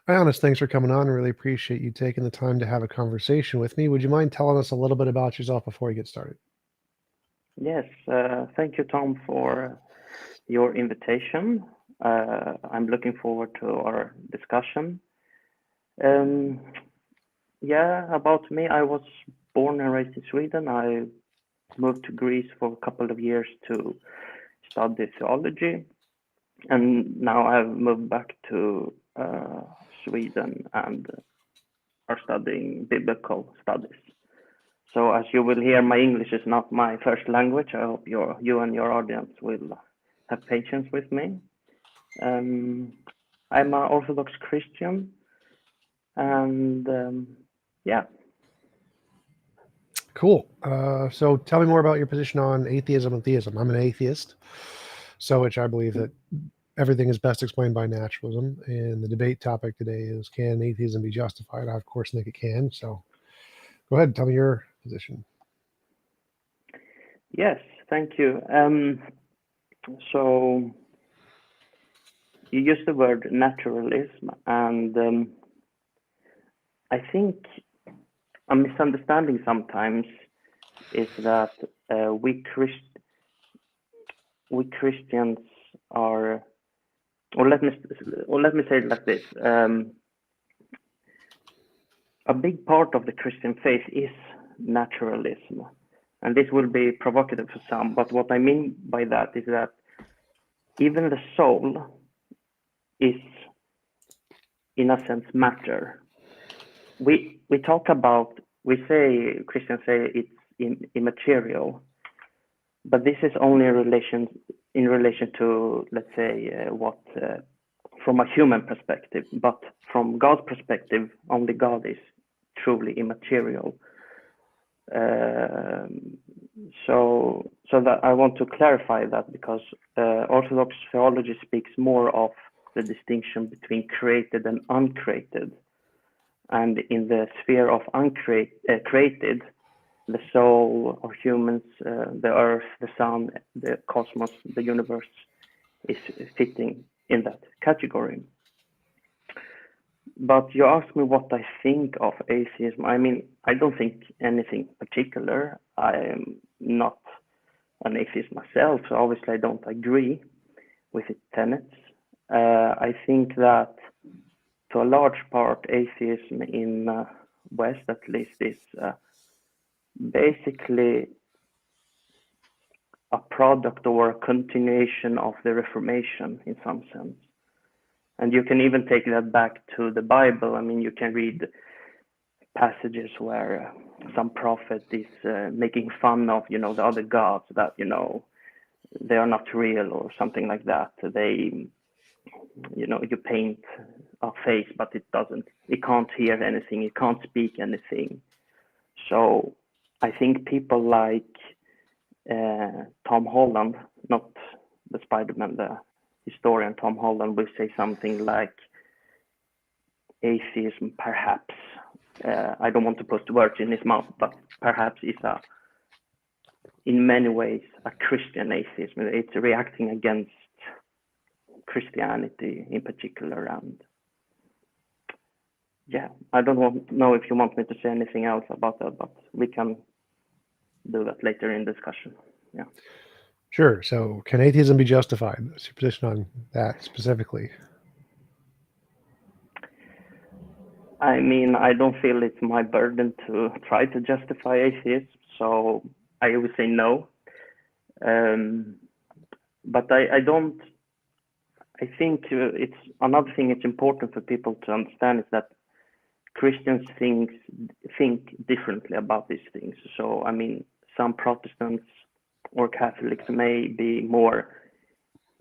Ioannis, thanks for coming on. Really appreciate you taking the time to have a conversation with me. Would you mind telling us a little bit about yourself before we get started? Yes, thank you, Tom, for your invitation. I'm looking forward to our discussion. About me, I was born and raised in Sweden. I moved to Greece for a couple of years to study theology, and now I've moved back to Sweden and are studying biblical studies. So as you will hear, my English is not my first language. I hope you and your audience will have patience with me. I'm an Orthodox Christian, and yeah. Cool. So tell me more about your position on atheism and theism. I'm an atheist, so which I believe that everything is best explained by naturalism. And the debate topic today is, can atheism be justified? I, of course, think it can. So go ahead and tell me your position. Yes, thank you. So you used the word naturalism, and I think a misunderstanding sometimes is that we Christians are, or let me say it like this: a big part of the Christian faith is naturalism, and this will be provocative for some. But what I mean by that is that even the soul is, in a sense, matter. Christians say it's immaterial, but this is only in relation to, let's say, from a human perspective. But from God's perspective, only God is truly immaterial. So that I want to clarify that, because Orthodox theology speaks more of the distinction between created and uncreated. And in the sphere of created, the soul of humans, the earth, the sun, the cosmos, the universe is fitting in that category. But you asked me what I think of atheism. I mean, I don't think anything particular. I am not an atheist myself, so obviously I don't agree with its tenets. I think that to a large part, atheism in West, at least, is basically a product or a continuation of the Reformation in some sense. And you can even take that back to the Bible. I mean, you can read passages where some prophet is making fun of, the other gods, that, they are not real or something like that. They, you paint a face, but it can't hear anything, it can't speak anything. So I think people like Tom Holland, not the Spider-Man, the historian Tom Holland, will say something like atheism perhaps, I don't want to put words in his mouth, but perhaps is in many ways a Christian atheism. It's reacting against Christianity in particular. And yeah, I don't know if you want me to say anything else about that, but we can do that later in discussion. Yeah. Sure. So can atheism be justified? What's your position on that specifically? I mean, I don't feel it's my burden to try to justify atheism, so I would say no. But I think it's another thing it's important for people to understand is that Christians think differently about these things. So, I mean, some Protestants or Catholics may be more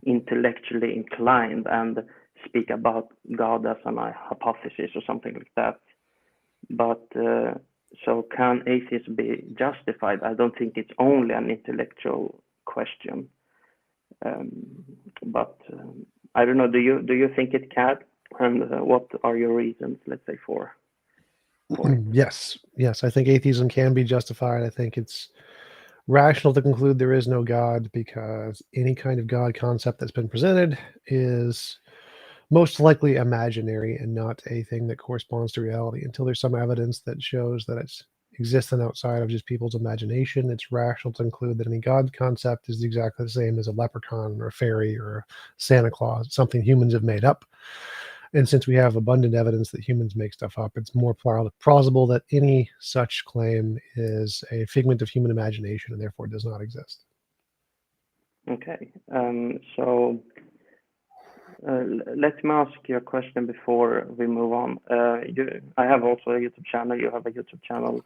intellectually inclined and speak about God as an hypothesis or something like that. But so can atheism be justified? I don't think it's only an intellectual question. But I don't know. Do you think it can? And what are your reasons, let's say, for it? Yes. I think atheism can be justified. I think it's rational to conclude there is no God, because any kind of God concept that's been presented is most likely imaginary and not a thing that corresponds to reality. Until there's some evidence that shows that it's existent outside of just people's imagination, it's rational to conclude that any God concept is exactly the same as a leprechaun or a fairy or a Santa Claus, something humans have made up. And since we have abundant evidence that humans make stuff up, it's more plausible that any such claim is a figment of human imagination and therefore does not exist. Okay. So let me ask you a question before we move on. I have also a YouTube channel. You have a YouTube channel.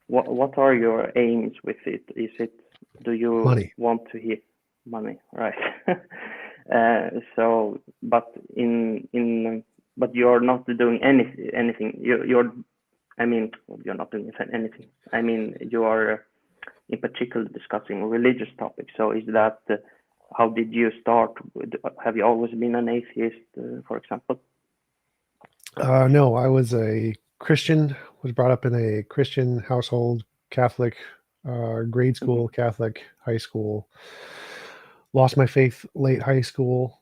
What are your aims with it? Do you Money. want to hear money? Right. But you're not doing anything. You're not doing anything. I mean, you are in particular discussing religious topics. So is that how did you start? Have you always been an atheist, for example? No, I was a Christian, was brought up in a Christian household, Catholic, grade school, Catholic, high school. Lost my faith late high school.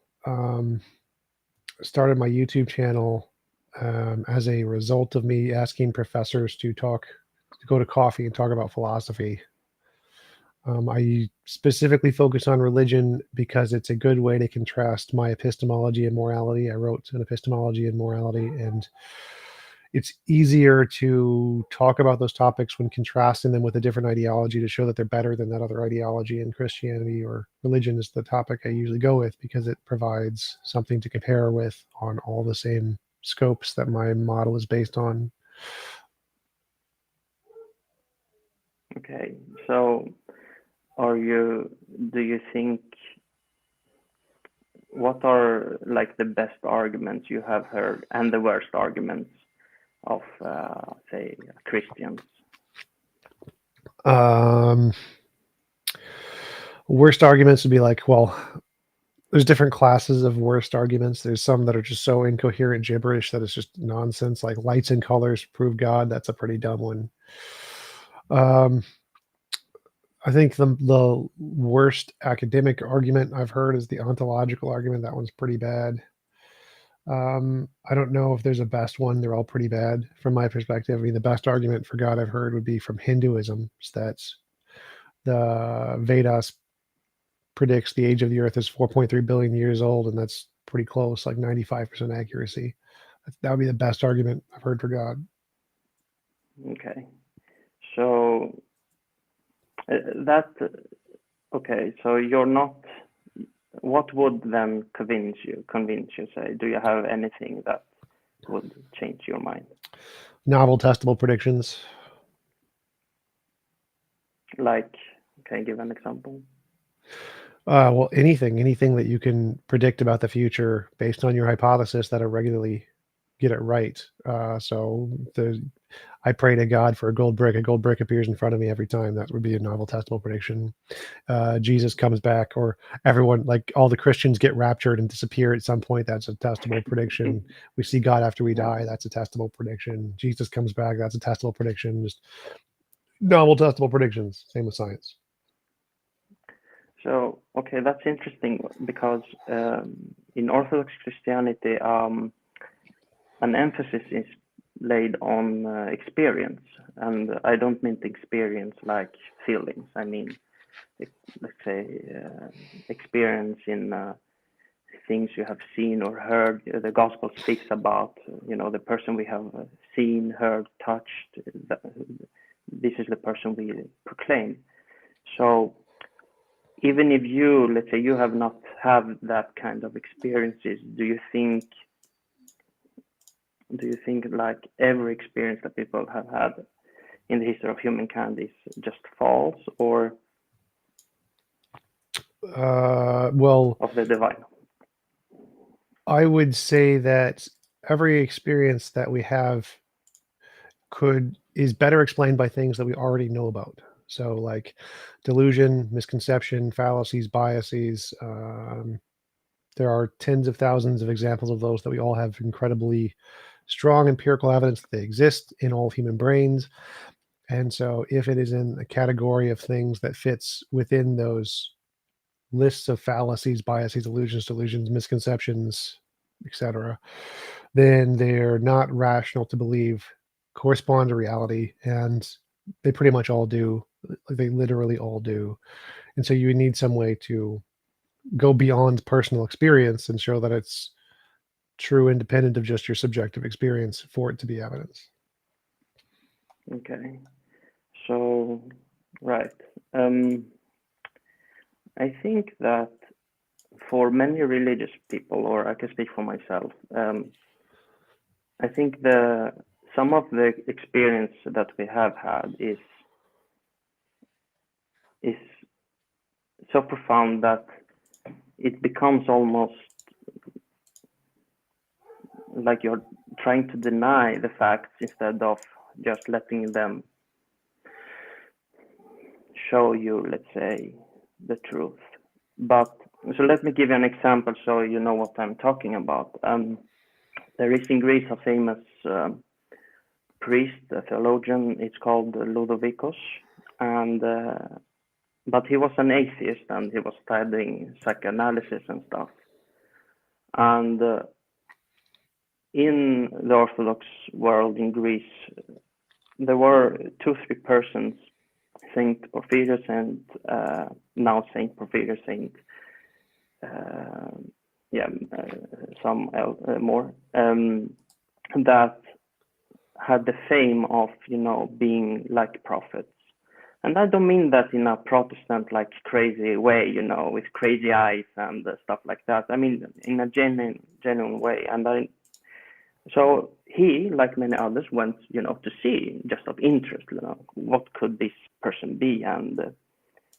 Started my YouTube channel as a result of me asking professors to go to coffee and talk about philosophy. I specifically focus on religion because it's a good way to contrast my epistemology and morality. I wrote an epistemology and morality, and it's easier to talk about those topics when contrasting them with a different ideology to show that they're better than that other ideology. And Christianity or religion is the topic I usually go with because it provides something to compare with on all the same scopes that my model is based on. Okay, so do you think, what are like the best arguments you have heard and the worst arguments of say Christians? Worst arguments would be like, well, there's different classes of worst arguments. There's some that are just so incoherent gibberish that it's just nonsense, like lights and colors prove God. That's a pretty dumb one. I think the worst academic argument I've heard is the ontological argument. That one's pretty bad. I don't know if there's a best one. They're all pretty bad from my perspective. I mean, the best argument for God I've heard would be from Hinduism. That's the Vedas predicts the age of the earth is 4.3 billion years old, and that's pretty close, like 95% accuracy. That would be the best argument I've heard for God. Okay, so so you're not. What would then convince you? Say, do you have anything that would change your mind? Novel testable predictions. Like, can you give an example? Well, anything that you can predict about the future based on your hypothesis that'll regularly get it right. I pray to God for a gold brick. A gold brick appears in front of me every time. That would be a novel testable prediction. Jesus comes back, or everyone, like all the Christians, get raptured and disappear at some point. That's a testable prediction. We see God after we die. That's a testable prediction. Jesus comes back. That's a testable prediction. Just novel testable predictions. Same with science. So, okay, that's interesting because in Orthodox Christianity, an emphasis is laid on experience, and I don't mean experience like feelings. I mean, let's say experience in things you have seen or heard. The gospel speaks about, the person we have seen, heard, touched. This is the person we proclaim. So even if you, let's say, you have not had that kind of experiences, do you think like every experience that people have had in the history of humankind is just false, or of the divine? I would say that every experience that we have is better explained by things that we already know about. So like delusion, misconception, fallacies, biases. There are tens of thousands of examples of those that we all have incredibly strong empirical evidence that they exist in all human brains. And so if it is in a category of things that fits within those lists of fallacies, biases, illusions, delusions, misconceptions, etc., then they're not rational to believe correspond to reality, and they pretty much all do. They literally all do. And so you need some way to go beyond personal experience and show that it's true, independent of just your subjective experience, for it to be evidence. Okay. So, right. I think that for many religious people, or I can speak for myself, I think some of the experience that we have had is so profound that it becomes almost like you're trying to deny the facts instead of just letting them show you, let's say, the truth. But so let me give you an example so you know what I'm talking about. There is in Greece a famous priest, a theologian. It's called Ludovicus, and but he was an atheist and he was studying psychoanalysis and stuff. And in the Orthodox world in Greece, there were 2-3 persons, Saint Porphyrius and now Saint Porphyrius, some more, that had the fame of, being like prophets. And I don't mean that in a Protestant, like, crazy way, with crazy eyes and stuff like that. I mean, in a genuine way. And so he, like many others, went, to see, just of interest, what could this person be? And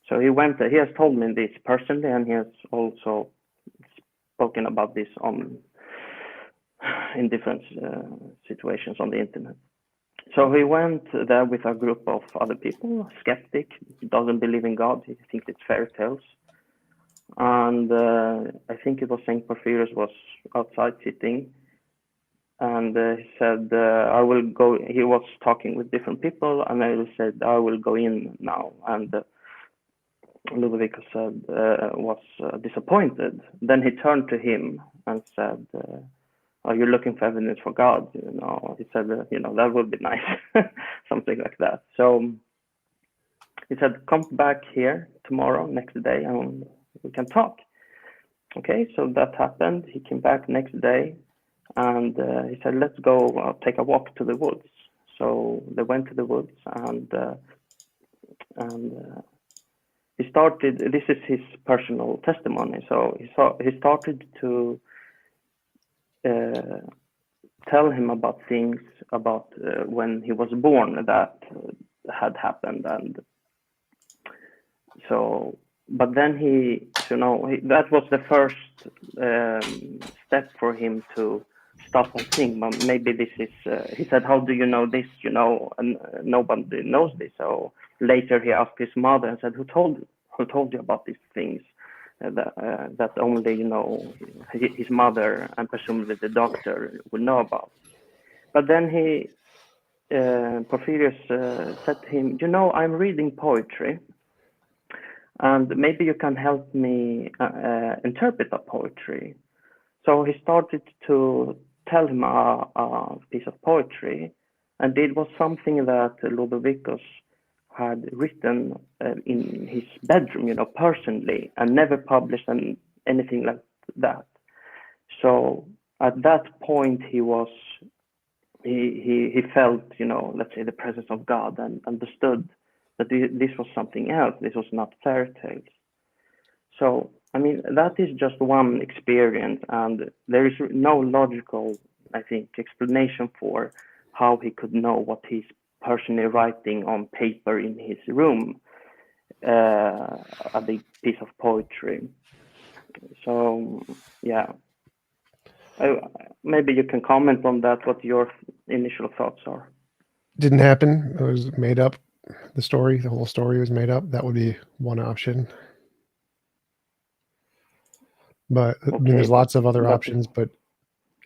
so he went. He has told me this personally, and he has also spoken about this in different situations on the internet. So he went there with a group of other people, skeptic, doesn't believe in God, he thinks it's fairy tales. And I think it was Saint Porphyrius was outside sitting, and he said, I will go. He was talking with different people, and I said, I will go in now. And Ludovicus said, was disappointed. Then he turned to him and said, are you looking for evidence for God? He said, that would be nice, something like that. So he said, come back here tomorrow, next day, and we can talk. Okay, so that happened. He came back next day, and he said, let's go take a walk to the woods. So they went to the woods, and he started. This is his personal testimony. So he started to tell him about things about when he was born that had happened, and so. But then that was the first step for him to stop and think. But maybe this is. He said, "How do you know this? And nobody knows this." So later he asked his mother and said, "Who told you about these things?" That only his mother and presumably the doctor would know about. But then Porphyrius said to him, I'm reading poetry, and maybe you can help me interpret the poetry. So he started to tell him a piece of poetry, and it was something that Ludovicus had written in his bedroom, personally, and never published anything like that. So at that point, he felt, let's say, the presence of God, and understood that this was something else. This was not fairy tales. So, I mean, that is just one experience, and there is no logical, I think, explanation for how he could know what he's personally writing on paper in his room, a big piece of poetry. So, yeah. Maybe you can comment on that, what your initial thoughts are. Didn't happen. It was made up. The whole story was made up. That would be one option. But I mean, there's lots of other options. But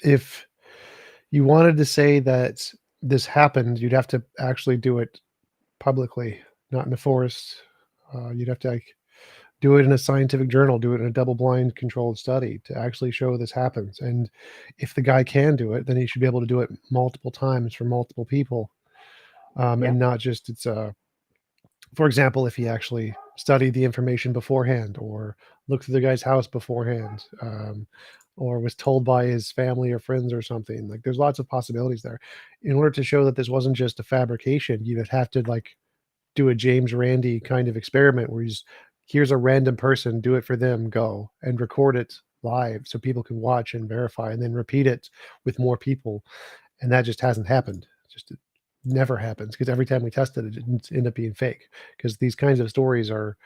if you wanted to say that this happened, you'd have to actually do it publicly, not in a forest. You'd have to like do it in a scientific journal, do it in a double-blind controlled study to actually show this happens. And if the guy can do it, then he should be able to do it multiple times for multiple people, and not just for example, if he actually studied the information beforehand or looked through the guy's house beforehand, or was told by his family or friends or something. Like there's lots of possibilities there. In order to show that this wasn't just a fabrication, you would have to like do a James Randi kind of experiment where here's a random person, do it for them, go and record it live so people can watch and verify and then repeat it with more people. And that just hasn't happened. It never happens because every time we test it, it didn't end up being fake because these kinds of stories are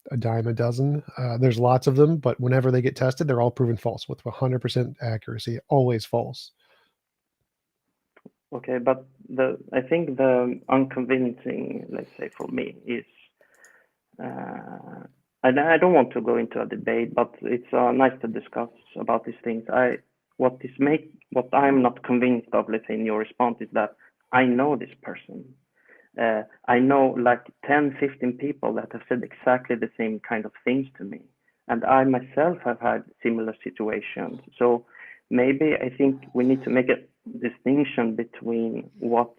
a dime a dozen. There's lots of them, but whenever they get tested, they're all proven false with 100% accuracy, always false. Okay, but I think the unconvincing, let's say for me, is, and I don't want to go into a debate, but it's nice to discuss about these things. What I'm not convinced of, let's say in your response, is that I know this person. I know like 10, 15 people that have said exactly the same kind of things to me. And I myself have had similar situations. So maybe I think we need to make a distinction between what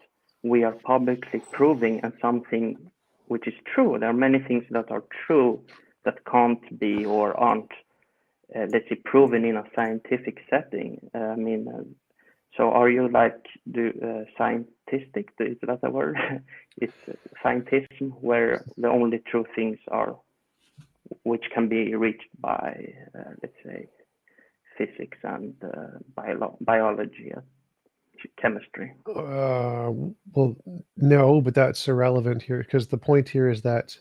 we are publicly proving and something which is true. There are many things that are true that can't be or aren't, let's say, proven in a scientific setting. So are you like scientistic? Is that a word? It's scientism where the only true things are which can be reached by, let's say, physics and biology, chemistry. Well, no, but that's irrelevant here because the point here is that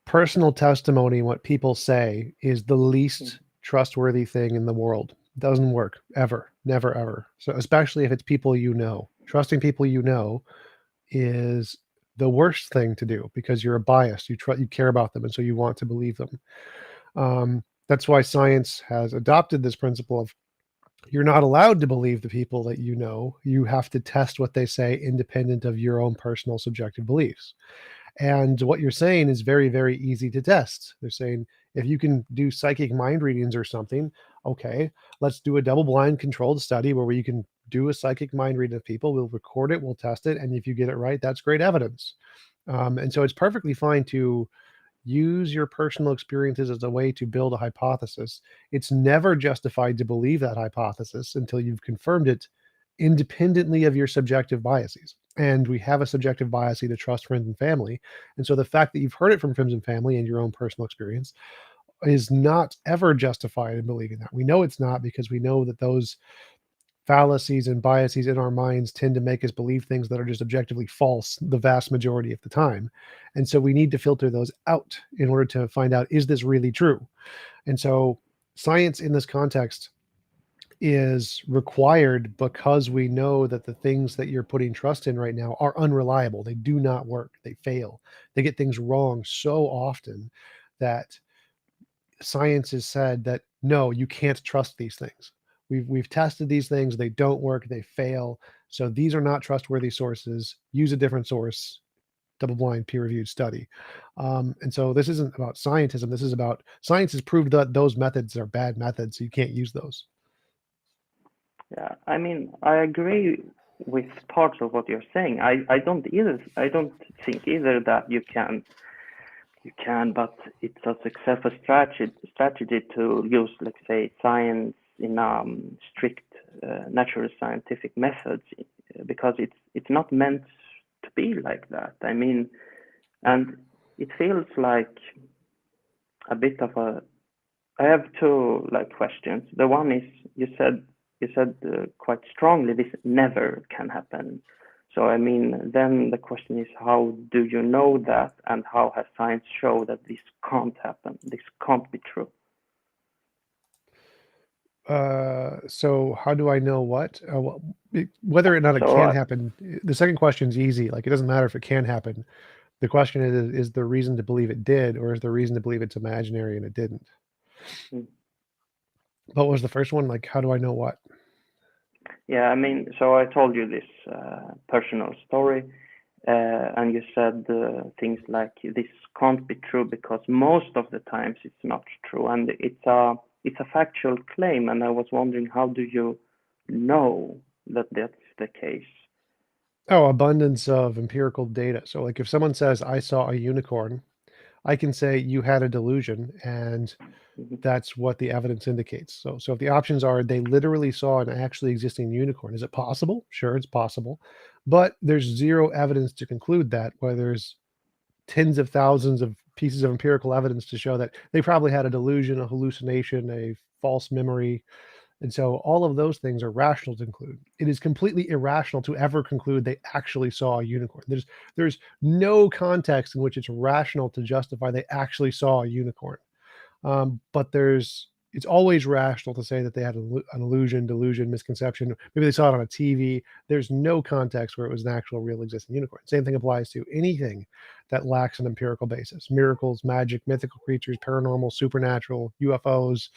personal testimony, what people say, is the least trustworthy thing in the world. It doesn't work ever, never, ever. So especially if it's people you know, trusting people you know is the worst thing to do because you're a bias. You care about them, and so you want to believe them. That's why science has adopted this principle of you're not allowed to believe the people that you know. You have to test what they say independent of your own personal subjective beliefs. And what you're saying is very, very easy to test. They're saying if you can do psychic mind readings or something, okay, let's do a double-blind controlled study where you can do a psychic mind reading of people. We'll record it, we'll test it, and if you get it right, that's great evidence. And so it's perfectly fine to use your personal experiences as a way to build a hypothesis. It's never justified to believe that hypothesis until you've confirmed it independently of your subjective biases. And we have a subjective bias to trust friends and family. And so the fact that you've heard it from friends and family and your own personal experience is not ever justified in believing that. We know it's not because we know that those fallacies and biases in our minds tend to make us believe things that are just objectively false the vast majority of the time. And so we need to filter those out in order to find out, is this really true? And so science in this context is required because we know that the things that you're putting trust in right now are unreliable. They do not work. They fail. They get things wrong so often that science has said that no, you can't trust these things. We've tested these things, they don't work, they fail. So these are not trustworthy sources. Use a different source, double-blind peer-reviewed study. And so this isn't about scientism. This is about science has proved that those methods are bad methods, so you can't use those. Yeah, I mean, I agree with parts of what you're saying. I don't think either that you can, but it's a successful strategy to use, let's say, science in strict natural scientific methods, because it's not meant to be like that. I mean, and it feels like a bit of a. I have two like questions. The one is you said quite strongly this never can happen. So I mean, then the question is, how do you know that, and how has science shown that this can't happen? This can't be true. So how do I know what? Whether or not it can happen? The second question is easy. Like it doesn't matter if it can happen. The question is there reason to believe it did, or is there reason to believe it's imaginary and it didn't? What was the first one? Like, how do I know what? Yeah, I mean, so I told you this personal story, And you said things like this can't be true because most of the times it's not true, and it's a factual claim. And I was wondering, how do you know that that's the case? Oh, abundance of empirical data. So, like if someone says, I saw a unicorn, I can say you had a delusion, and Mhm. that's what the evidence indicates. So if the options are they literally saw an actually existing unicorn, is it possible? Sure, it's possible. But there's zero evidence to conclude that, where there's tens of thousands of pieces of empirical evidence to show that they probably had a delusion, a hallucination, a false memory. And so all of those things are rational to conclude. It is completely irrational to ever conclude they actually saw a unicorn. There's no context in which it's rational to justify they actually saw a unicorn. But it's always rational to say that they had an illusion, delusion, misconception. Maybe they saw it on a TV. There's no context where it was an actual real existing unicorn. Same thing applies to anything that lacks an empirical basis. Miracles, magic, mythical creatures, paranormal, supernatural, UFOs,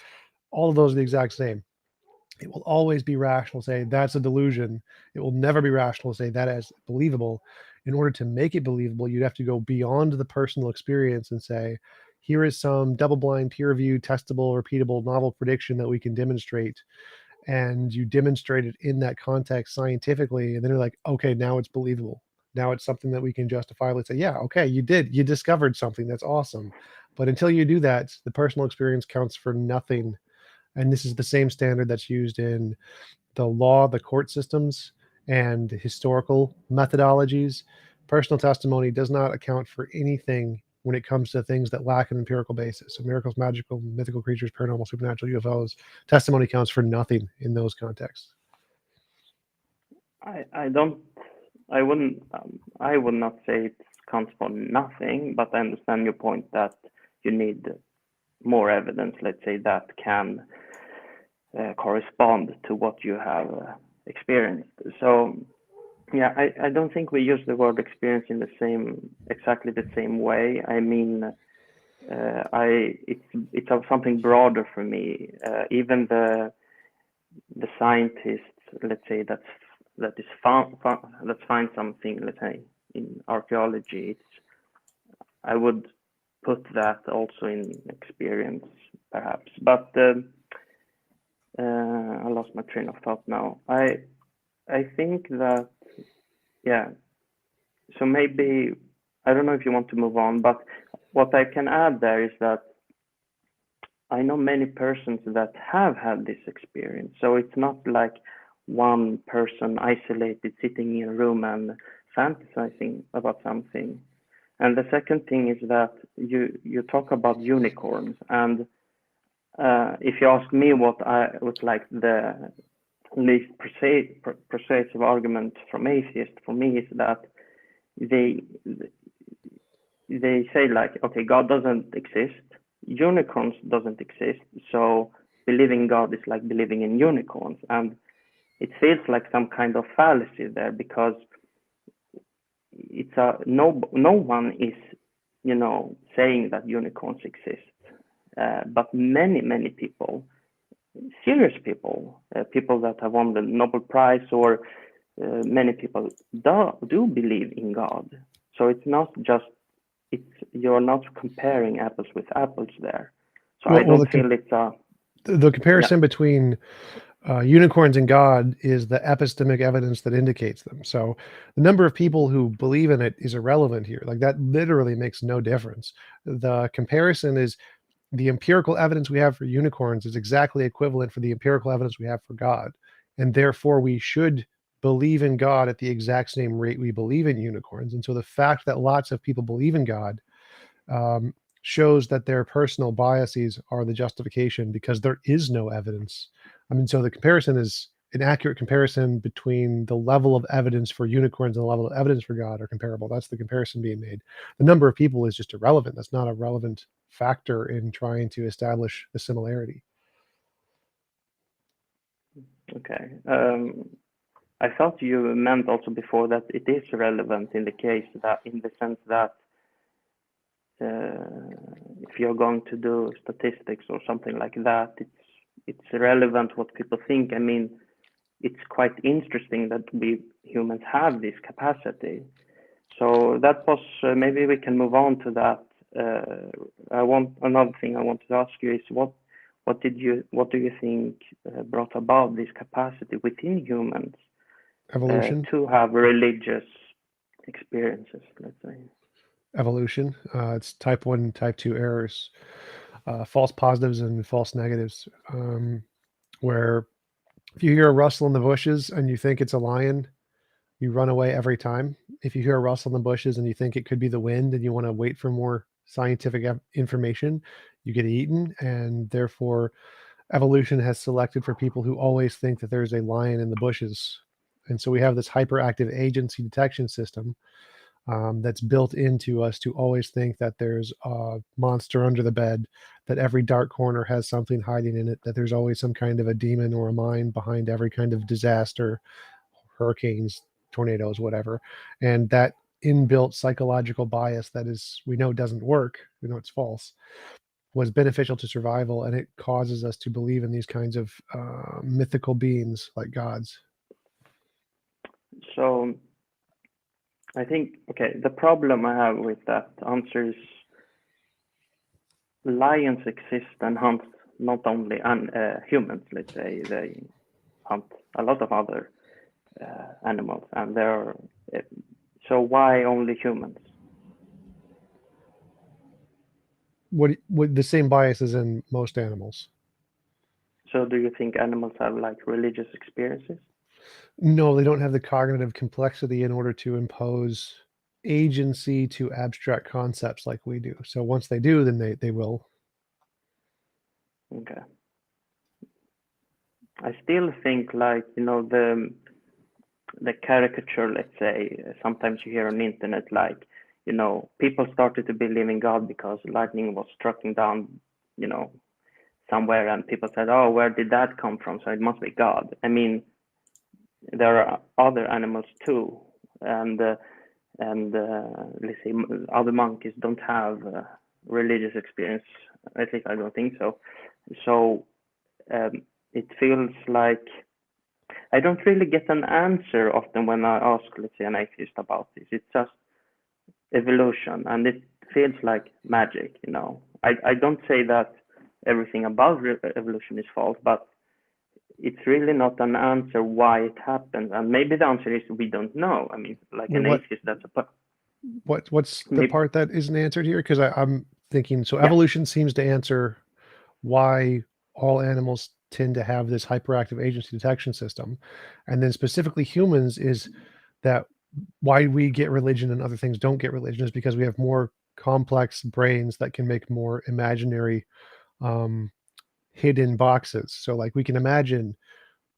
all of those are the exact same. It will always be rational to say that's a delusion. It will never be rational to say that is believable. In order to make it believable, you'd have to go beyond the personal experience and say, here is some double-blind, peer-reviewed, testable, repeatable, novel prediction that we can demonstrate. And you demonstrate it in that context scientifically, and then you're like, okay, now it's believable. Now it's something that we can justifiably say, yeah, okay, you discovered something. That's awesome. But until you do that, the personal experience counts for nothing. And this is the same standard that's used in the law, the court systems, and historical methodologies. Personal testimony does not account for anything when it comes to things that lack an empirical basis. So miracles, magical, mythical creatures, paranormal, supernatural, UFOs, testimony counts for nothing in those contexts. I don't. I wouldn't. I would not say it counts for nothing, but I understand your point that you need more evidence, let's say, that can correspond to what you have experienced. So yeah, I don't think we use the word experience in exactly the same way. I mean, it's something broader for me. Even the scientists, let's say, that find something, let's say, in archaeology, I would put that also in experience, perhaps. But I lost my train of thought now. I think that, yeah. So maybe, I don't know if you want to move on, but what I can add there is that I know many persons that have had this experience. So it's not like one person isolated sitting in a room and fantasizing about something. And the second thing is that you talk about unicorns, and if you ask me what I was like the least persuasive argument from atheists for me is that they say like, okay, God doesn't exist, unicorns doesn't exist, so believing God is like believing in unicorns, and it feels like some kind of fallacy there, because it's no one is saying that unicorns exist, but many people, serious people, people that have won the Nobel Prize, or many people do believe in God. So it's not just, you're not comparing apples with apples there. So I don't feel it's the comparison between unicorns and God is the epistemic evidence that indicates them. So the number of people who believe in it is irrelevant here. Like that literally makes no difference. The comparison is the empirical evidence we have for unicorns is exactly equivalent for the empirical evidence we have for God. And therefore we should believe in God at the exact same rate we believe in unicorns. And so the fact that lots of people believe in God shows that their personal biases are the justification, because there is no evidence. I mean, so the comparison is an accurate comparison between the level of evidence for unicorns and the level of evidence for God are comparable. That's the comparison being made. The number of people is just irrelevant. That's not a relevant factor in trying to establish the similarity. okay. I thought you meant also before that it is relevant in the case that, in the sense that if you're going to do statistics or something like that, it's relevant what people think. I mean, it's quite interesting that we humans have this capacity. So that was maybe we can move on to that. Another thing I wanted to ask you is what do you think brought about this capacity within humans Evolution. to have religious experiences, let's say? Evolution. It's type 1 and type 2 errors, false positives and false negatives, where if you hear a rustle in the bushes and you think it's a lion, you run away every time. If you hear a rustle in the bushes and you think it could be the wind and you want to wait for more scientific information, you get eaten. And therefore, evolution has selected for people who always think that there's a lion in the bushes. And so we have this hyperactive agency detection system that's built into us to always think that there's a monster under the bed, that every dark corner has something hiding in it, that there's always some kind of a demon or a mind behind every kind of disaster, hurricanes, tornadoes, whatever. And that inbuilt psychological bias that is, we know doesn't work, we know it's false, was beneficial to survival, and it causes us to believe in these kinds of mythical beings like gods. So I think, okay, the problem I have with that answer is lions exist and hunt not only humans, let's say, they hunt a lot of other animals, and so why only humans? What the same bias is in most animals. So do you think animals have like religious experiences? No, they don't have the cognitive complexity in order to impose agency to abstract concepts like we do. So once they do, then they will. Okay. I still think, like, the caricature, let's say, sometimes you hear on the internet, like, people started to believe in God because lightning was striking down, somewhere, and people said, oh, where did that come from? So it must be God. I mean, there are other animals too, and let's say other monkeys don't have religious experience. At least I don't think so. So it feels like I don't really get an answer often when I ask, let's say, an atheist about this. It's just evolution, and it feels like magic. I don't say that everything about evolution is false, but it's really not an answer why it happens. And maybe the answer is we don't know. I mean, like an atheist, that's a what's the part that isn't answered here? Because I'm thinking, so Yeah. evolution seems to answer why all animals tend to have this hyperactive agency detection system, and then specifically humans is that why we get religion and other things don't get religion is because we have more complex brains that can make more imaginary hidden boxes. So like we can imagine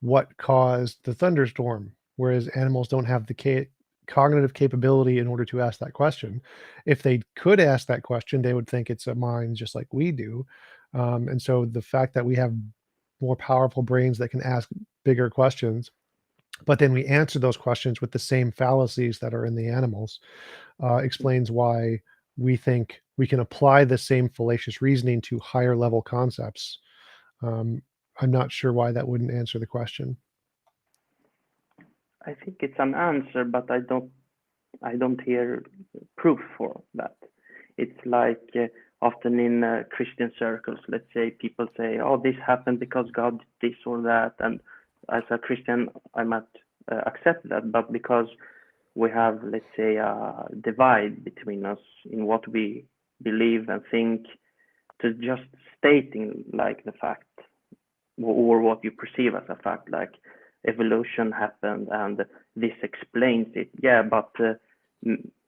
what caused the thunderstorm, whereas animals don't have the cognitive capability in order to ask that question. If they could ask that question, they would think it's a mind just like we do. And so the fact that we have more powerful brains that can ask bigger questions, but then we answer those questions with the same fallacies that are in the animals, explains why we think we can apply the same fallacious reasoning to higher level concepts. I'm not sure why that wouldn't answer the question. I think it's an answer, but I don't hear proof for that. It's like often in Christian circles, let's say, people say, oh, this happened because God did this or that. And as a Christian, I might accept that. But because we have, let's say, a divide between us in what we believe and think, to just stating like the fact or what you perceive as a fact, like evolution happened and this explains it. Yeah, but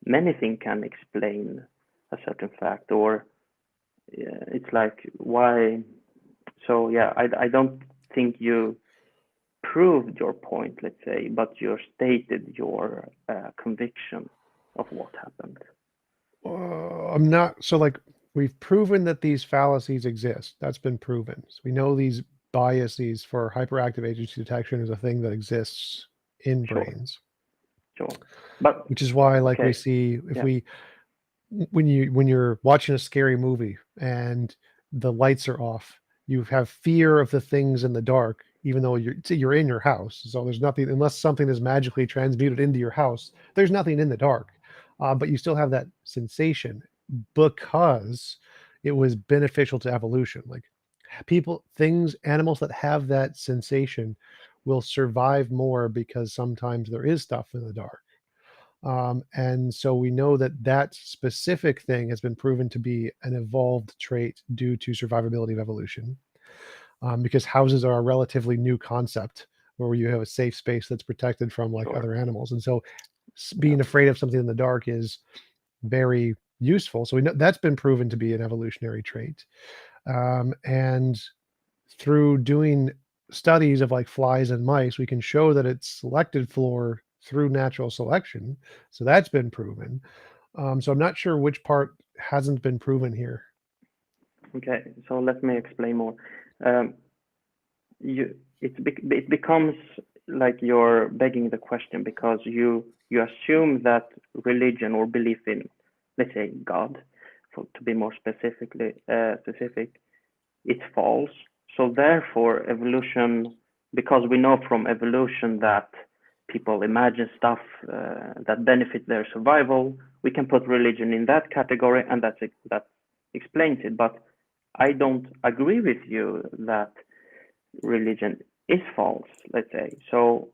many things can explain a certain fact, or it's like, why? So yeah, I don't think you proved your point, let's say, but you stated your conviction of what happened. I'm not so like we've proven that these fallacies exist. That's been proven. So we know these biases for hyperactive agency detection is a thing that exists in brains. Sure. But which is why, like, okay. we see if Yeah. we when you're watching a scary movie and the lights are off, you have fear of the things in the dark, even though you're in your house. So there's nothing unless something is magically transmuted into your house. There's nothing in the dark. but you still have that sensation because it was beneficial to evolution. Like animals that have that sensation will survive more because sometimes there is stuff in the dark. And so we know that that specific thing has been proven to be an evolved trait due to survivability of evolution, because houses are a relatively new concept where you have a safe space that's protected from like Sure. other animals. And so being afraid of something in the dark is very useful. So we know that's been proven to be an evolutionary trait. And through doing studies of like flies and mice, we can show that it's selected for through natural selection. So that's been proven. So I'm not sure which part hasn't been proven here. Okay, so let me explain more. It becomes like you're begging the question because you assume that religion or belief in, let's say, God, to be more specific, it's false. So therefore, evolution, because we know from evolution that people imagine stuff that benefit their survival, we can put religion in that category, and that explains it. But I don't agree with you that religion is false, let's say. So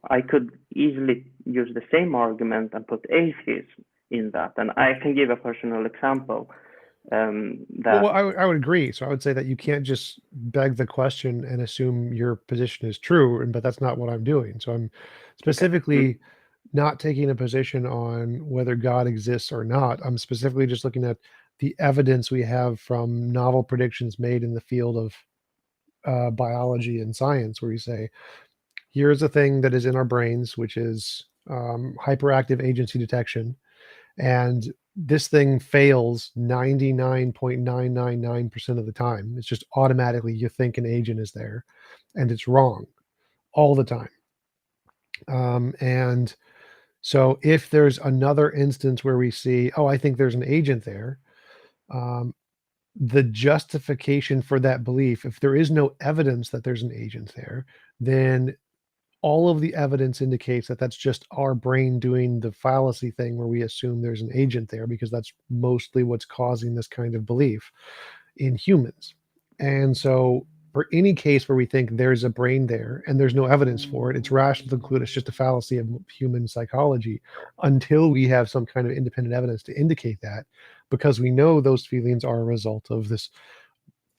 I could easily use the same argument and put atheism in that. And I can give a personal example. Well, I would agree. So I would say that you can't just beg the question and assume your position is true, but that's not what I'm doing. So I'm specifically not taking a position on whether God exists or not. I'm specifically just looking at the evidence we have from novel predictions made in the field of biology and science, where you say, here's a thing that is in our brains, which is hyperactive agency detection. And this thing fails 99.999% of the time. It's just automatically you think an agent is there, and it's wrong all the time. And so if there's another instance where we see, oh, I think there's an agent there, the justification for that belief, if there is no evidence that there's an agent there, then all of the evidence indicates that that's just our brain doing the fallacy thing where we assume there's an agent there, because that's mostly what's causing this kind of belief in humans. And so for any case where we think there's a brain there and there's no evidence for it, it's rational to conclude it's just a fallacy of human psychology until we have some kind of independent evidence to indicate that, because we know those feelings are a result of this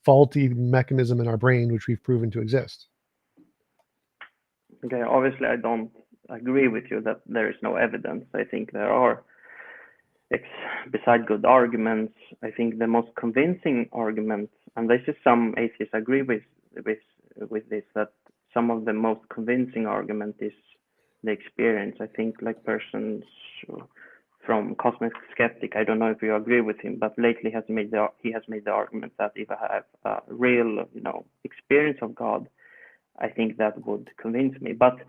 faulty mechanism in our brain, which we've proven to exist. Okay, obviously I don't agree with you that there is no evidence. I think there are, beside good arguments, I think the most convincing argument, and this is some atheists agree with this, that some of the most convincing argument is the experience. I think like persons from Cosmic Skeptic, I don't know if you agree with him, but lately he has made the argument that if I have a real, experience of God, I think that would convince me. But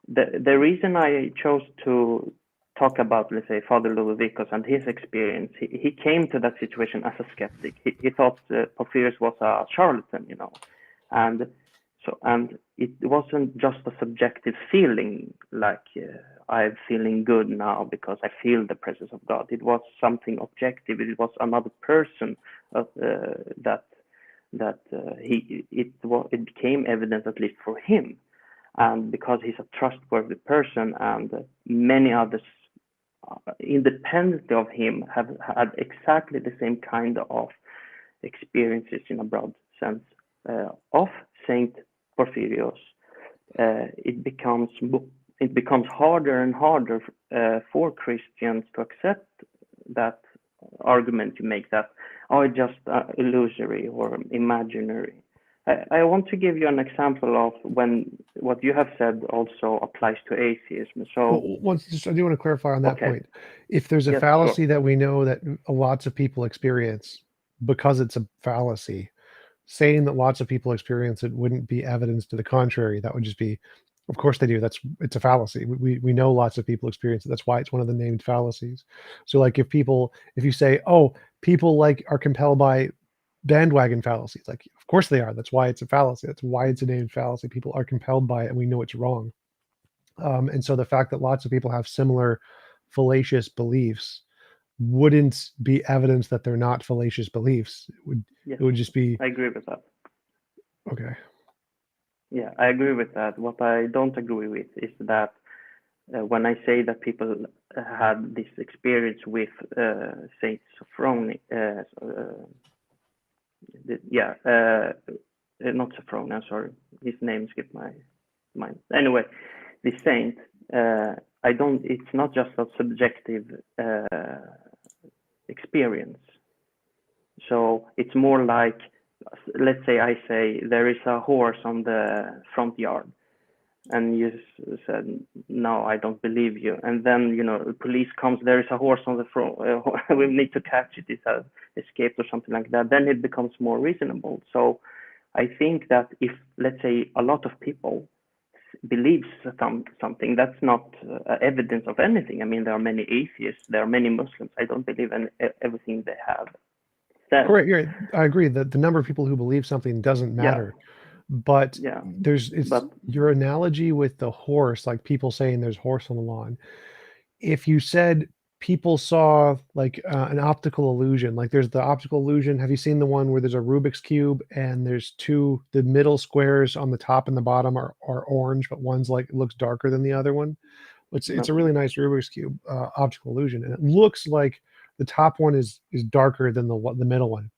the reason I chose to talk about, let's say, Father Ludovicus and his experience, he came to that situation as a skeptic. He thought Porphyrius was a charlatan, and it wasn't just a subjective feeling, like I'm feeling good now because I feel the presence of God. It was something objective. It was another person it became evident, at least for him, and because he's a trustworthy person, and many others independently of him have had exactly the same kind of experiences in a broad sense of Saint Porphyrius. It becomes harder and harder for Christians to accept that argument you make, that it's just illusory or imaginary. I want to give you an example of when what you have said also applies to atheism. So, I do want to clarify on that point. If there's a fallacy that we know that lots of people experience because it's a fallacy, saying that lots of people experience it wouldn't be evidence to the contrary. That would just be, of course they do. It's a fallacy. We know lots of people experience it. That's why it's one of the named fallacies. So like if you say, oh, people like are compelled by bandwagon fallacies, like of course they are. That's why it's a fallacy. That's why it's a named fallacy. People are compelled by it and we know it's wrong. And so the fact that lots of people have similar fallacious beliefs wouldn't be evidence that they're not fallacious beliefs. It would just be I agree with that. okay. Yeah, I agree with that. What I don't agree with is that when I say that people had this experience with Saint Sophrony, not Sophrony, I'm sorry, his name skipped my mind. Anyway, the saint, I don't. It's not just a subjective experience. So it's more like, let's say I say there is a horse on the front yard, and you said, no, I don't believe you. And then, the police comes, there is a horse on the front, we need to catch it, it has escaped or something like that. Then it becomes more reasonable. So I think that if, let's say, a lot of people believes something, that's not evidence of anything. I mean, there are many atheists, there are many Muslims. I don't believe in everything they have said. Right. I agree that the number of people who believe something doesn't matter. But your analogy with the horse, like people saying there's horse on the lawn. If you said people saw like an optical illusion, like there's the optical illusion. Have you seen the one where there's a Rubik's Cube and there's the middle squares on the top and the bottom are orange, but one's like looks darker than the other one? It's a really nice Rubik's Cube optical illusion, and it looks like the top one is darker than the middle one.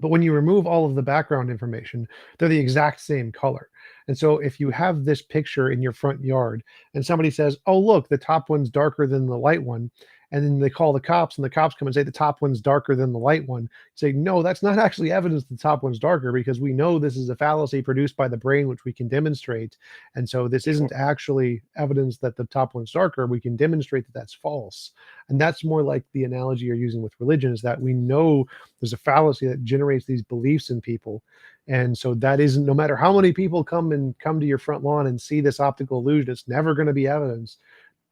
But when you remove all of the background information, they're the exact same color. And so if you have this picture in your front yard and somebody says, oh, look, the top one's darker than the light one, and then they call the cops and the cops come and say the top one's darker than the light one, say, no, that's not actually evidence the top one's darker, because we know this is a fallacy produced by the brain, which we can demonstrate. And so this isn't actually evidence that the top one's darker. We can demonstrate that that's false. And that's more like the analogy you're using with religion, is that we know there's a fallacy that generates these beliefs in people. And so that isn't, no matter how many people come to your front lawn and see this optical illusion, it's never going to be evidence,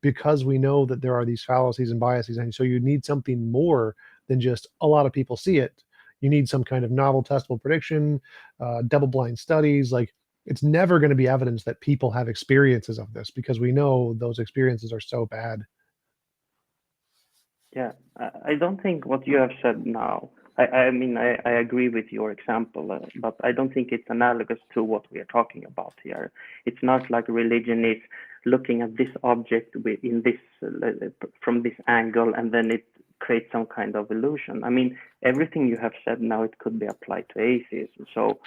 because we know that there are these fallacies and biases. And so you need something more than just a lot of people see it. You need some kind of novel testable prediction, double-blind studies. Like, it's never going to be evidence that people have experiences of this, because we know those experiences are so bad. Yeah, I don't think what you have said now, I mean, I agree with your example, but I don't think it's analogous to what we are talking about here. It's not like religion is looking at this object in this from this angle, and then it creates some kind of illusion. I mean, everything you have said now, it could be applied to atheism. So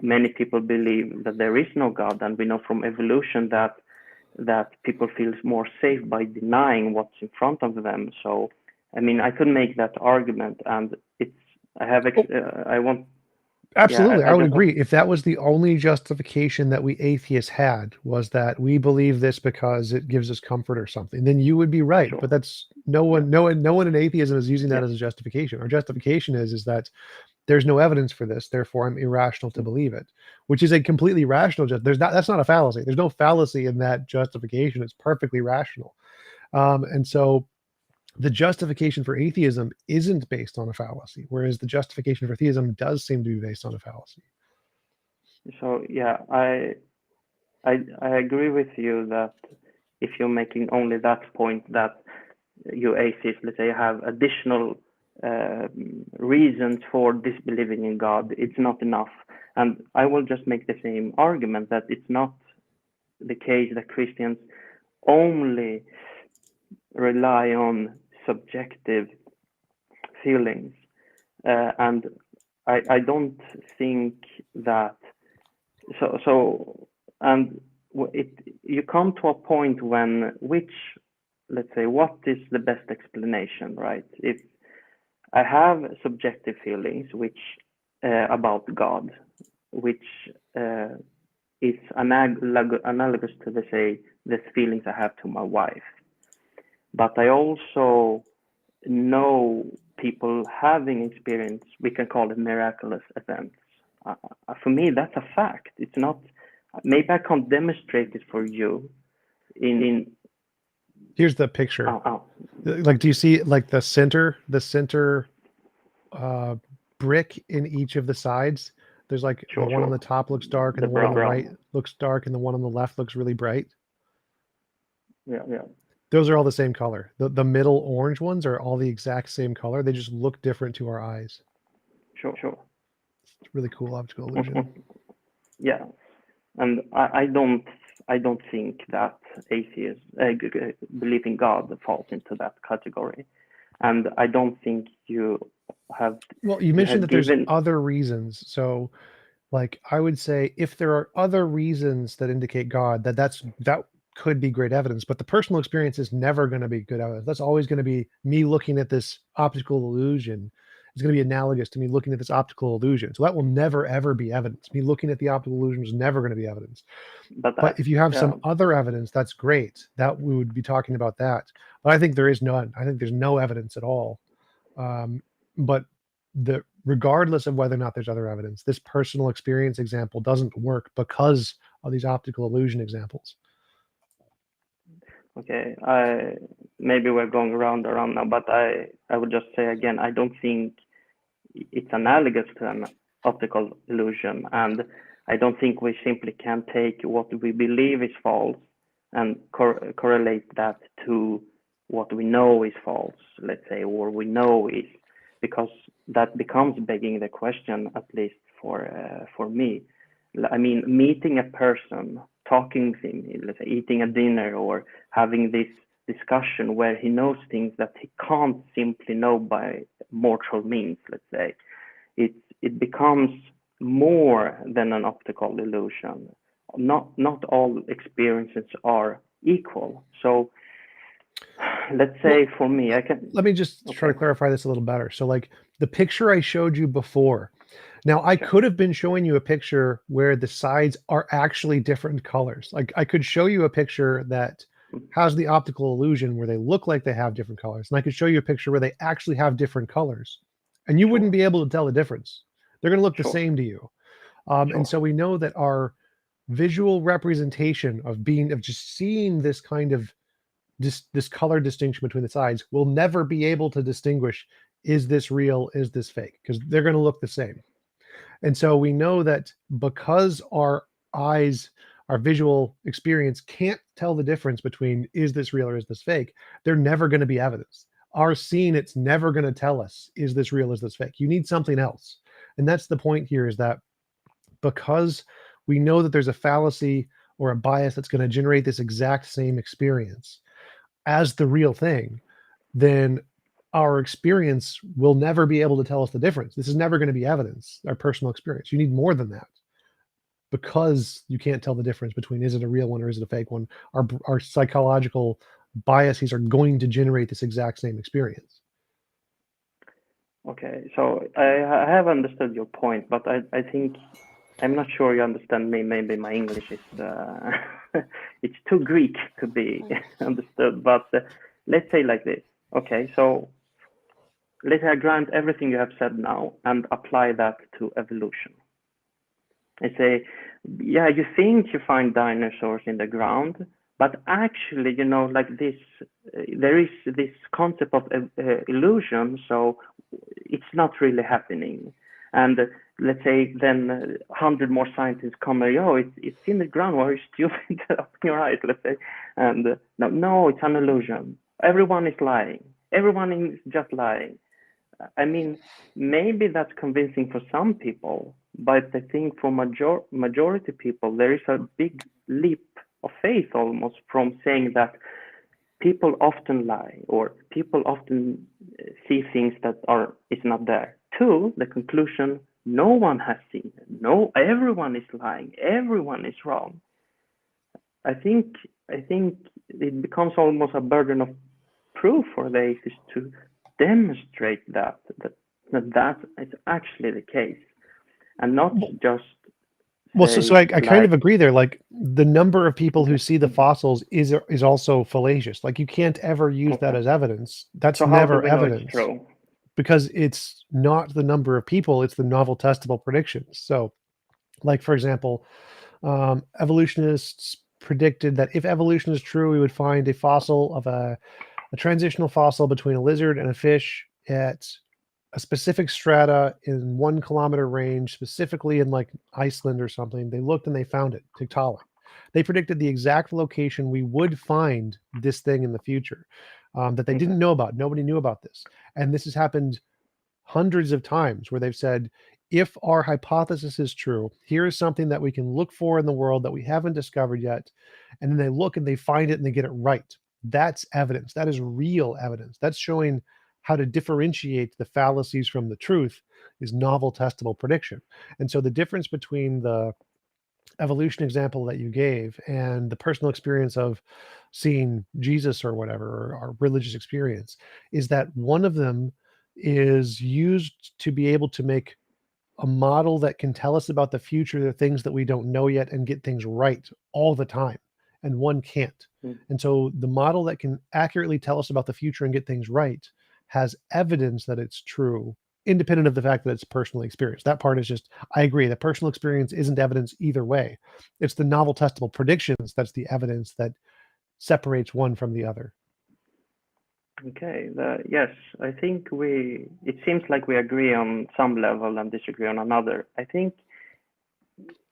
many people believe that there is no God, and we know from evolution that people feel more safe by denying what's in front of them. So, I mean, I could make that argument, and I want. Absolutely. Yeah, I would agree. If that was the only justification that we atheists had, was that we believe this because it gives us comfort or something, then you would be right. Sure. But that's no one in atheism is using that as a justification. Our justification is that there's no evidence for this, therefore I'm irrational to believe it, which is a completely rational. That's not a fallacy. There's no fallacy in that justification. It's perfectly rational. And so the justification for atheism isn't based on a fallacy, whereas the justification for theism does seem to be based on a fallacy. So yeah, I agree with you that if you're making only that point, that you atheists, let's say, have additional reasons for disbelieving in God, it's not enough. And I will just make the same argument, that it's not the case that Christians only rely on subjective feelings, and I don't think that and you come to a point when let's say, what is the best explanation, right? If I have subjective feelings which about God, which is analogous to, let's say, the feelings I have to my wife, but I also know people having experience, we can call it miraculous events. For me, that's a fact. It's not, maybe I can't demonstrate it for you Here's the picture. Like, do you see like the center brick in each of the sides? There's like the one on the top looks dark, and the one on the right looks dark, and the one on the left looks really bright. Yeah. Those are all the same color. The middle orange ones are all the exact same color. They just look different to our eyes. Sure. It's really cool optical illusion. Yeah, and I don't think that atheist belief in God falls into that category, and I don't think you have. Well, you mentioned that there's given other reasons. So, like, I would say if there are other reasons that indicate God, that could be great evidence. But the personal experience is never going to be good evidence. That's always going to be me looking at this optical illusion. It's going to be analogous to me looking at this optical illusion. So that will never ever be evidence. Me looking at the optical illusion is never going to be evidence. But if you have some other evidence, that's great. That we would be talking about that. But I think there is none. I think there's no evidence at all. But regardless of whether or not there's other evidence, this personal experience example doesn't work because of these optical illusion examples. Okay, maybe we're going around now, but I would just say again, I don't think it's analogous to an optical illusion, and I don't think we simply can take what we believe is false and correlate that to what we know is false, let's say, or we know is, because that becomes begging the question, at least for me. I mean, meeting a person, talking with him, let's say eating a dinner or having this discussion where he knows things that he can't simply know by mortal means, let's say, it becomes more than an optical illusion. Not all experiences are equal. So let's say for me, I can. Let me just try to clarify this a little better. So, like the picture I showed you before. Now, I could have been showing you a picture where the sides are actually different colors. Like I could show you a picture that has the optical illusion where they look like they have different colors. And I could show you a picture where they actually have different colors. And you wouldn't be able to tell the difference. They're going to look the same to you. And so we know that our visual representation of just seeing this kind of this color distinction between the sides will never be able to distinguish, is this real, is this fake? Because they're going to look the same. And so we know that because our eyes, our visual experience can't tell the difference between is this real or is this fake, they're never going to be evidence. Our seeing it's never going to tell us, is this real, is this fake? You need something else. And that's the point here, is that because we know that there's a fallacy or a bias that's going to generate this exact same experience as the real thing, then our experience will never be able to tell us the difference. This is never going to be evidence, our personal experience. You need more than that, because you can't tell the difference between is it a real one or is it a fake one. Our psychological biases are going to generate this exact same experience. Okay, so I have understood your point, but I think I'm not sure you understand me. Maybe my English is it's too Greek to be understood. But let's say like this. Okay, so let's say I grant everything you have said now and apply that to evolution. I say, yeah, you think you find dinosaurs in the ground, but actually, you know, like this, there is this concept of illusion, so it's not really happening. And let's say then 100 more scientists come and, oh, it's in the ground, why are you stupid? Open your eyes, let's say. And no, it's an illusion. Everyone is lying. Everyone is just lying. I mean, maybe that's convincing for some people, but I think for majority people, there is a big leap of faith almost from saying that people often lie or people often see things that is not there, to the conclusion no one has seen it. No, everyone is lying. Everyone is wrong. I think it becomes almost a burden of proof for the atheist to demonstrate that is actually the case, and not just. Well, so I kind of agree there. Like the number of people who see the fossils is also fallacious. Like you can't ever use that as evidence. That's so never how do we know evidence. it's true? Because it's not the number of people, it's the novel testable predictions. So, like for example, evolutionists predicted that if evolution is true, we would find a fossil of a transitional fossil between a lizard and a fish at a specific strata in 1 kilometer range, specifically in like Iceland or something. They looked and they found it, Tiktaalik. They predicted the exact location we would find this thing in the future, that they didn't know about. Nobody knew about this. And this has happened hundreds of times where they've said, if our hypothesis is true, here is something that we can look for in the world that we haven't discovered yet. And then they look and they find it and they get it right. That's evidence. That is real evidence. That's showing how to differentiate the fallacies from the truth is novel testable prediction. And so the difference between the evolution example that you gave and the personal experience of seeing Jesus or whatever, or our religious experience, is that one of them is used to be able to make a model that can tell us about the future, the things that we don't know yet, and get things right all the time. And one can't. Mm. And so the model that can accurately tell us about the future and get things right has evidence that it's true, independent of the fact that it's personally experienced. That part is just, I agree, that personal experience isn't evidence either way. It's the novel testable predictions that's the evidence that separates one from the other. Okay, yes, I think it seems like we agree on some level and disagree on another. I think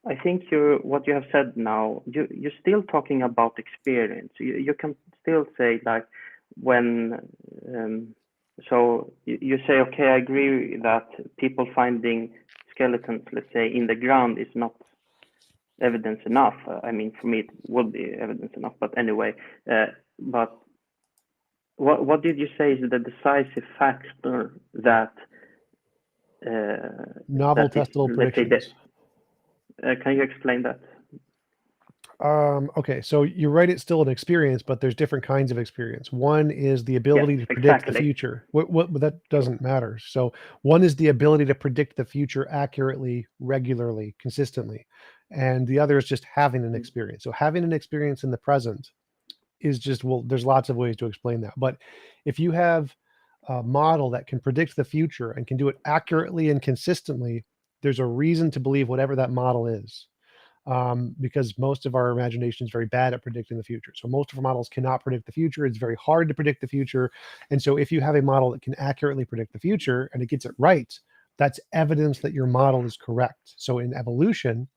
what you have said now, you're still talking about experience. You can still say, like, when, so you say, okay, I agree that people finding skeletons, let's say, in the ground is not evidence enough. I mean, for me, it would be evidence enough, but anyway, but what did you say is the decisive factor that Novel that is, testable let's say, predictions. can you explain that? Okay, so you're right, it's still an experience, but there's different kinds of experience. One is the ability Yes, to predict the exactly. future. But that doesn't matter. So one is the ability to predict the future accurately, regularly, consistently. And the other is just having an experience. So having an experience in the present is just, well, there's lots of ways to explain that. But if you have a model that can predict the future and can do it accurately and consistently, there's a reason to believe whatever that model is. Because most of our imagination is very bad at predicting the future. So most of our models cannot predict the future. It's very hard to predict the future. And so if you have a model that can accurately predict the future and it gets it right, that's evidence that your model is correct. So in evolution,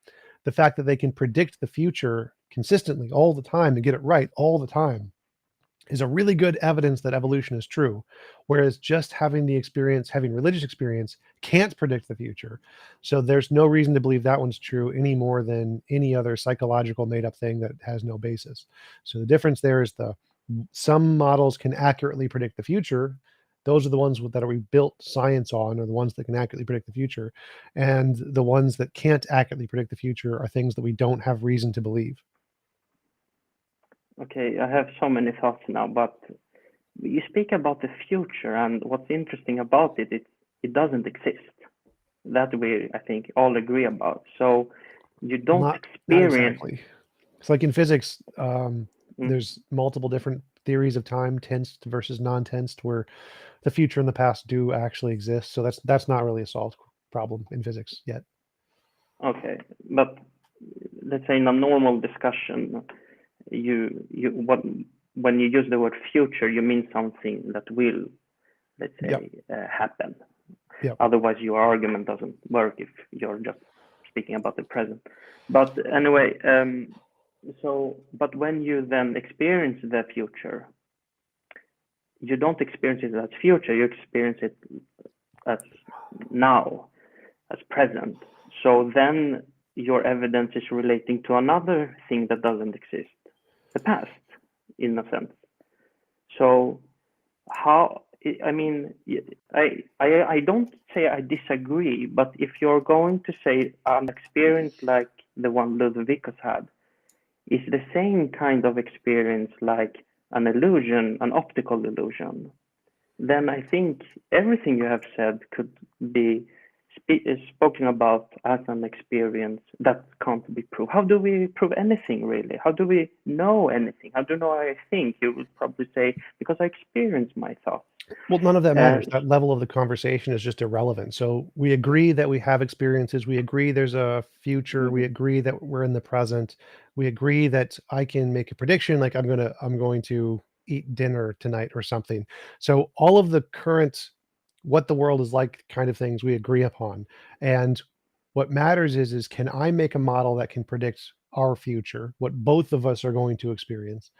the fact that they can predict the future consistently all the time and get it right all the time is a really good evidence that evolution is true. Whereas just having the experience, having religious experience, can't predict the future. So there's no reason to believe that one's true any more than any other psychological made up thing that has no basis. So the difference there is some models can accurately predict the future. Those are the ones that we built science on, are the ones that can accurately predict the future. And the ones that can't accurately predict the future are things that we don't have reason to believe. Okay, I have so many thoughts now, but you speak about the future, and what's interesting about it doesn't exist. That we, I think, all agree about. So you don't Not experience. exactly. It's like in physics, there's multiple different theories of time, tensed versus non-tensed, where the future and the past do actually exist. So that's not really a solved problem in physics yet. Okay, but let's say in a normal discussion, when you use the word future, you mean something that will, let's say, happen. Yep. Otherwise, your argument doesn't work if you're just speaking about the present. But anyway, but when you then experience the future, you don't experience it as future, you experience it as now, as present. So then your evidence is relating to another thing that doesn't exist, the past, in a sense. So how, I mean, I don't say I disagree, but if you're going to say an experience like the one Ludovicus had is the same kind of experience like an illusion, an optical illusion, then I think everything you have said could be spoken about as an experience that can't be proved. How do we prove anything, really? How do we know anything? How do you know I think? You would probably say, because I experience my thoughts. Well, none of that matters. That level of the conversation is just irrelevant. So we agree that we have experiences. We agree there's a future. We agree that we're in the present. We agree that I can make a prediction, like I'm going to eat dinner tonight or something. So all of the current, what the world is like kind of things we agree upon. And what matters is can I make a model that can predict our future, what both of us are going to experience,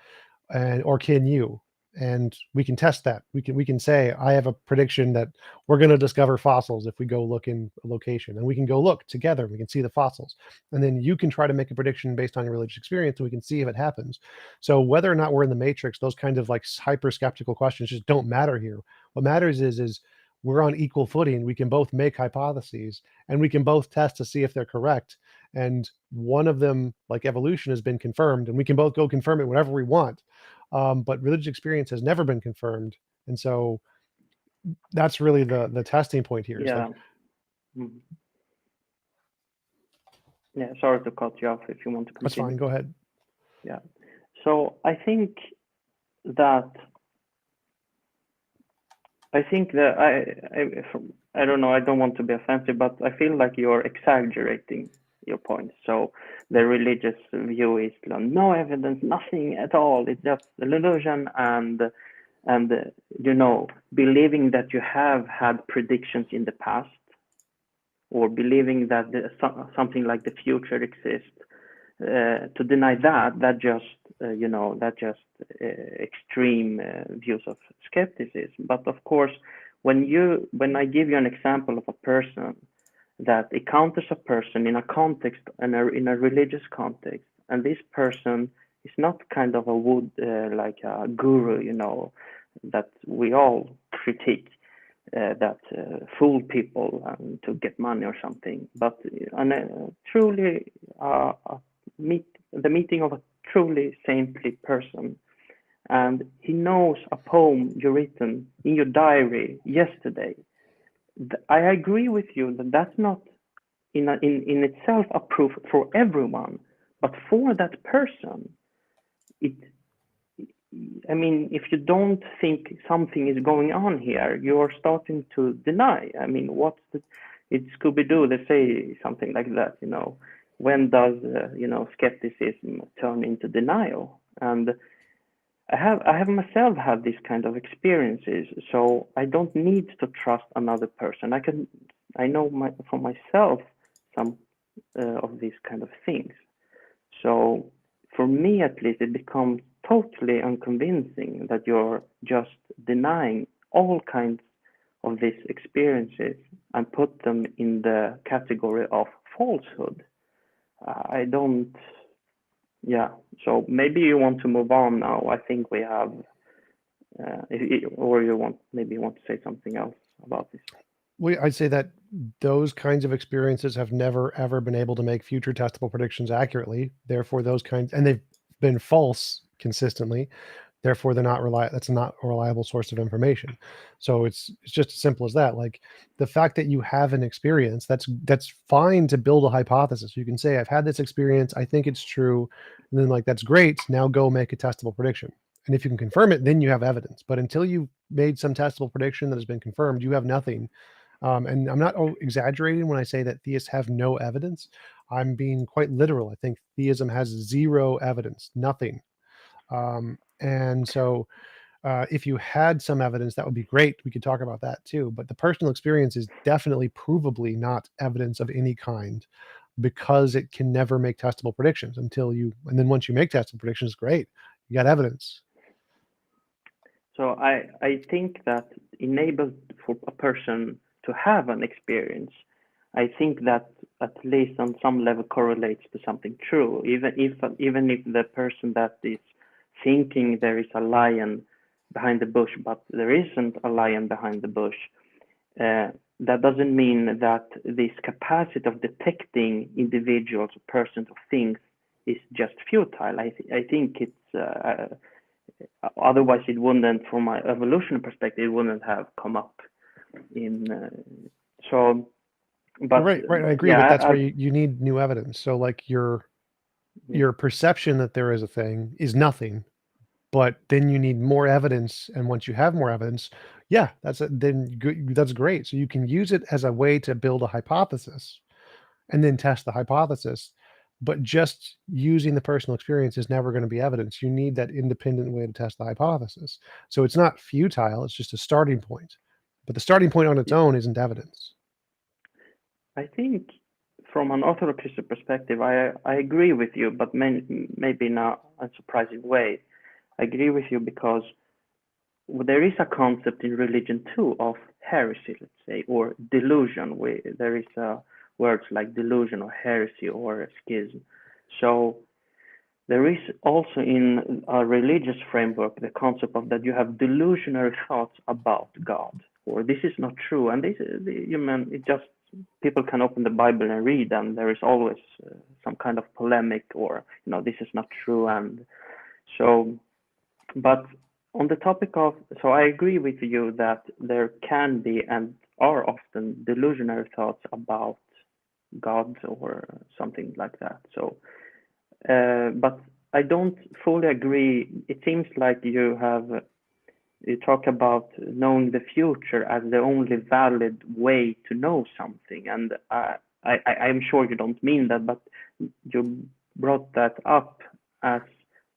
or can you? And we can test that. We can say, I have a prediction that we're going to discover fossils if we go look in a location, and we can go look together. We can see the fossils, and then you can try to make a prediction based on your religious experience, and we can see if it happens. So whether or not we're in the matrix, those kind of like hyper skeptical questions just don't matter here. What matters is we're on equal footing. We can both make hypotheses, and we can both test to see if they're correct. And one of them, like evolution, has been confirmed, and we can both go confirm it whenever we want. But religious experience has never been confirmed, and so that's really the testing point here. Yeah. Mm. Yeah. Sorry to cut you off. If you want to continue. That's fine. Go ahead. Yeah. So I think that I don't know. I don't want to be offensive, but I feel like you're exaggerating your point. So the religious view is no evidence, nothing at all. It's just an illusion, and believing that you have had predictions in the past, or believing that something like the future exists. To deny that just extreme views of skepticism. But of course, when I give you an example of a person that encounters a person in a context and in a religious context, and this person is not kind of like a guru, that we all critique, that fool people to get money or something, but truly the meeting of a truly saintly person, and he knows a poem you written in your diary yesterday. I agree with you that that's not in itself a proof for everyone, but for that person, if you don't think something is going on here, you're starting to deny. It's Scooby-Doo, they say something like that, when does skepticism turn into denial? And I have myself had this kind of experiences, so I don't need to trust another person. I know for myself some of these kind of things. So for me, at least, it becomes totally unconvincing that you're just denying all kinds of these experiences and put them in the category of falsehood. I don't. Yeah. So maybe you want to move on now. I think we have, or you want to say something else about this. I'd say that those kinds of experiences have never ever been able to make future testable predictions accurately. Therefore, and they've been false consistently. Therefore, that's not a reliable source of information. So it's just as simple as that. Like the fact that you have an experience, that's fine to build a hypothesis. You can say, I've had this experience, I think it's true. And then like, that's great. Now go make a testable prediction. And if you can confirm it, then you have evidence. But until you've made some testable prediction that has been confirmed, you have nothing. And I'm not exaggerating when I say that theists have no evidence. I'm being quite literal. I think theism has zero evidence, nothing. And so if you had some evidence, that would be great. We could talk about that too. But the personal experience is definitely provably not evidence of any kind, because it can never make testable predictions and then once you make testable predictions, great, you got evidence. So I think that enabled for a person to have an experience, I think that at least on some level correlates to something true, even if the person that is thinking there is a lion behind the bush, but there isn't a lion behind the bush, that doesn't mean that this capacity of detecting individuals, persons, or things is just futile. I think it's otherwise it wouldn't, from my evolutionary perspective, it wouldn't have come up in but right, I agree. Yeah, but that's where you need new evidence. So like your perception that there is a thing is nothing, but then you need more evidence, and once you have more evidence, then that's great. So you can use it as a way to build a hypothesis and then test the hypothesis, but just using the personal experience is never going to be evidence. You need that independent way to test the hypothesis. So it's not futile, it's just a starting point, but the starting point on its own isn't evidence. I think from an Orthodox perspective, I agree with you, but maybe in a surprising way. I agree with you because there is a concept in religion too of heresy, let's say, or delusion. There is words like delusion or heresy or schism. So there is also in a religious framework the concept of that you have delusionary thoughts about God, or this is not true, and it just people can open the Bible and read, and there is always some kind of polemic, or this is not true, and so. But on the topic of, so I agree with you that there can be and are often delusionary thoughts about God or something like that. So. But I don't fully agree. It seems like you talk about knowing the future as the only valid way to know something, and I'm sure you don't mean that, but you brought that up as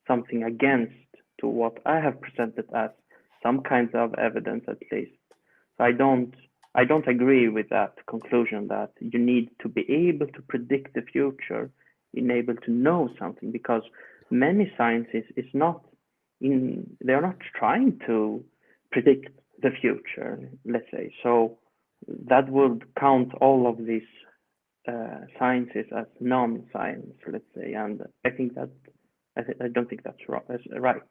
something against to what I have presented as some kinds of evidence, at least. So I don't agree with that conclusion that you need to be able to predict the future, being able to know something, because many sciences is not they're not trying to predict the future, let's say. So that would count all of these sciences as non-science, let's say, and I think that I don't think that's right.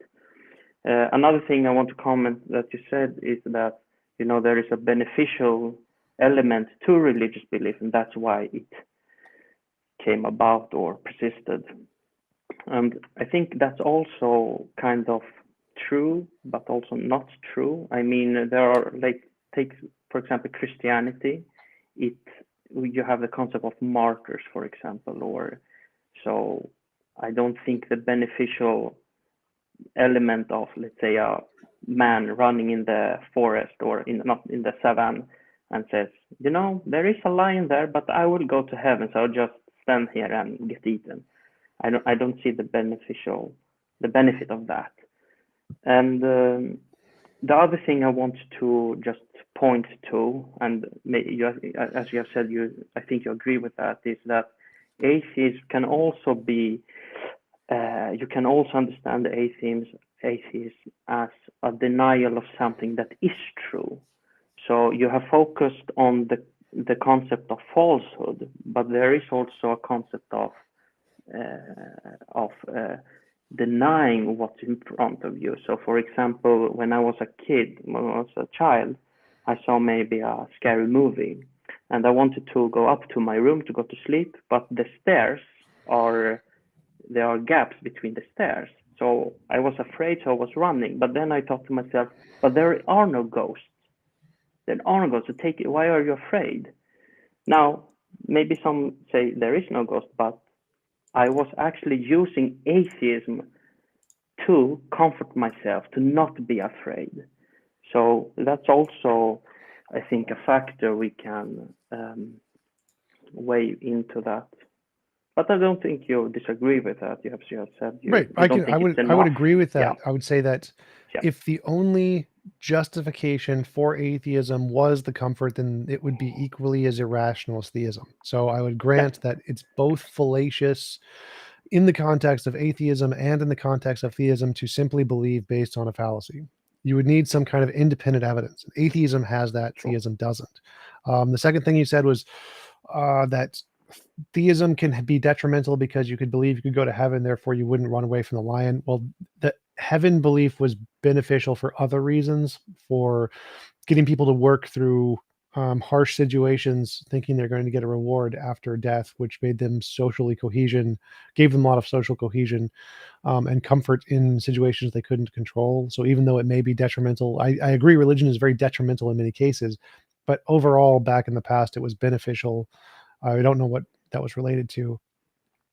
Another thing I want to comment that you said is that there is a beneficial element to religious belief, and that's why it came about or persisted. And I think that's also kind of true, but also not true. I mean, there are, like, take for example Christianity. You have the concept of martyrs, for example, or so. I don't think the beneficial element of, let's say, a man running in the forest or not in the savannah and says, there is a lion there, but I will go to heaven, so I'll just stand here and get eaten. I don't see the benefit of that. And the other thing I want to just point to, and as you have said, I think you agree with that, is that atheists can also be, you can also understand the atheism as a denial of something that is true. So you have focused on the concept of falsehood, but there is also a concept of denying what's in front of you. So, for example, when I was a child, I saw maybe a scary movie, and I wanted to go up to my room to go to sleep, but the stairs there are gaps between the stairs. So I was afraid, so I was running. But then I thought to myself, but there are no ghosts. There are no ghosts. Why are you afraid? Now, maybe some say there is no ghost, but I was actually using atheism to comfort myself, to not be afraid. So that's also, I think, a factor we can weigh into that. But I don't think you disagree with that. You have said right. I would agree with that. Yeah. I would say that if the only justification for atheism was the comfort, then it would be equally as irrational as theism. So I would grant that it's both fallacious in the context of atheism and in the context of theism to simply believe based on a fallacy. You would need some kind of independent evidence. Atheism has that, theism doesn't. The second thing you said was that theism can be detrimental because you could believe you could go to heaven, therefore you wouldn't run away from the lion. Well, the heaven belief was beneficial for other reasons, for getting people to work through harsh situations, thinking they're going to get a reward after death, which made them gave them a lot of social cohesion and comfort in situations they couldn't control. So even though it may be detrimental, I agree religion is very detrimental in many cases, but overall back in the past it was beneficial. I don't know what that was related to.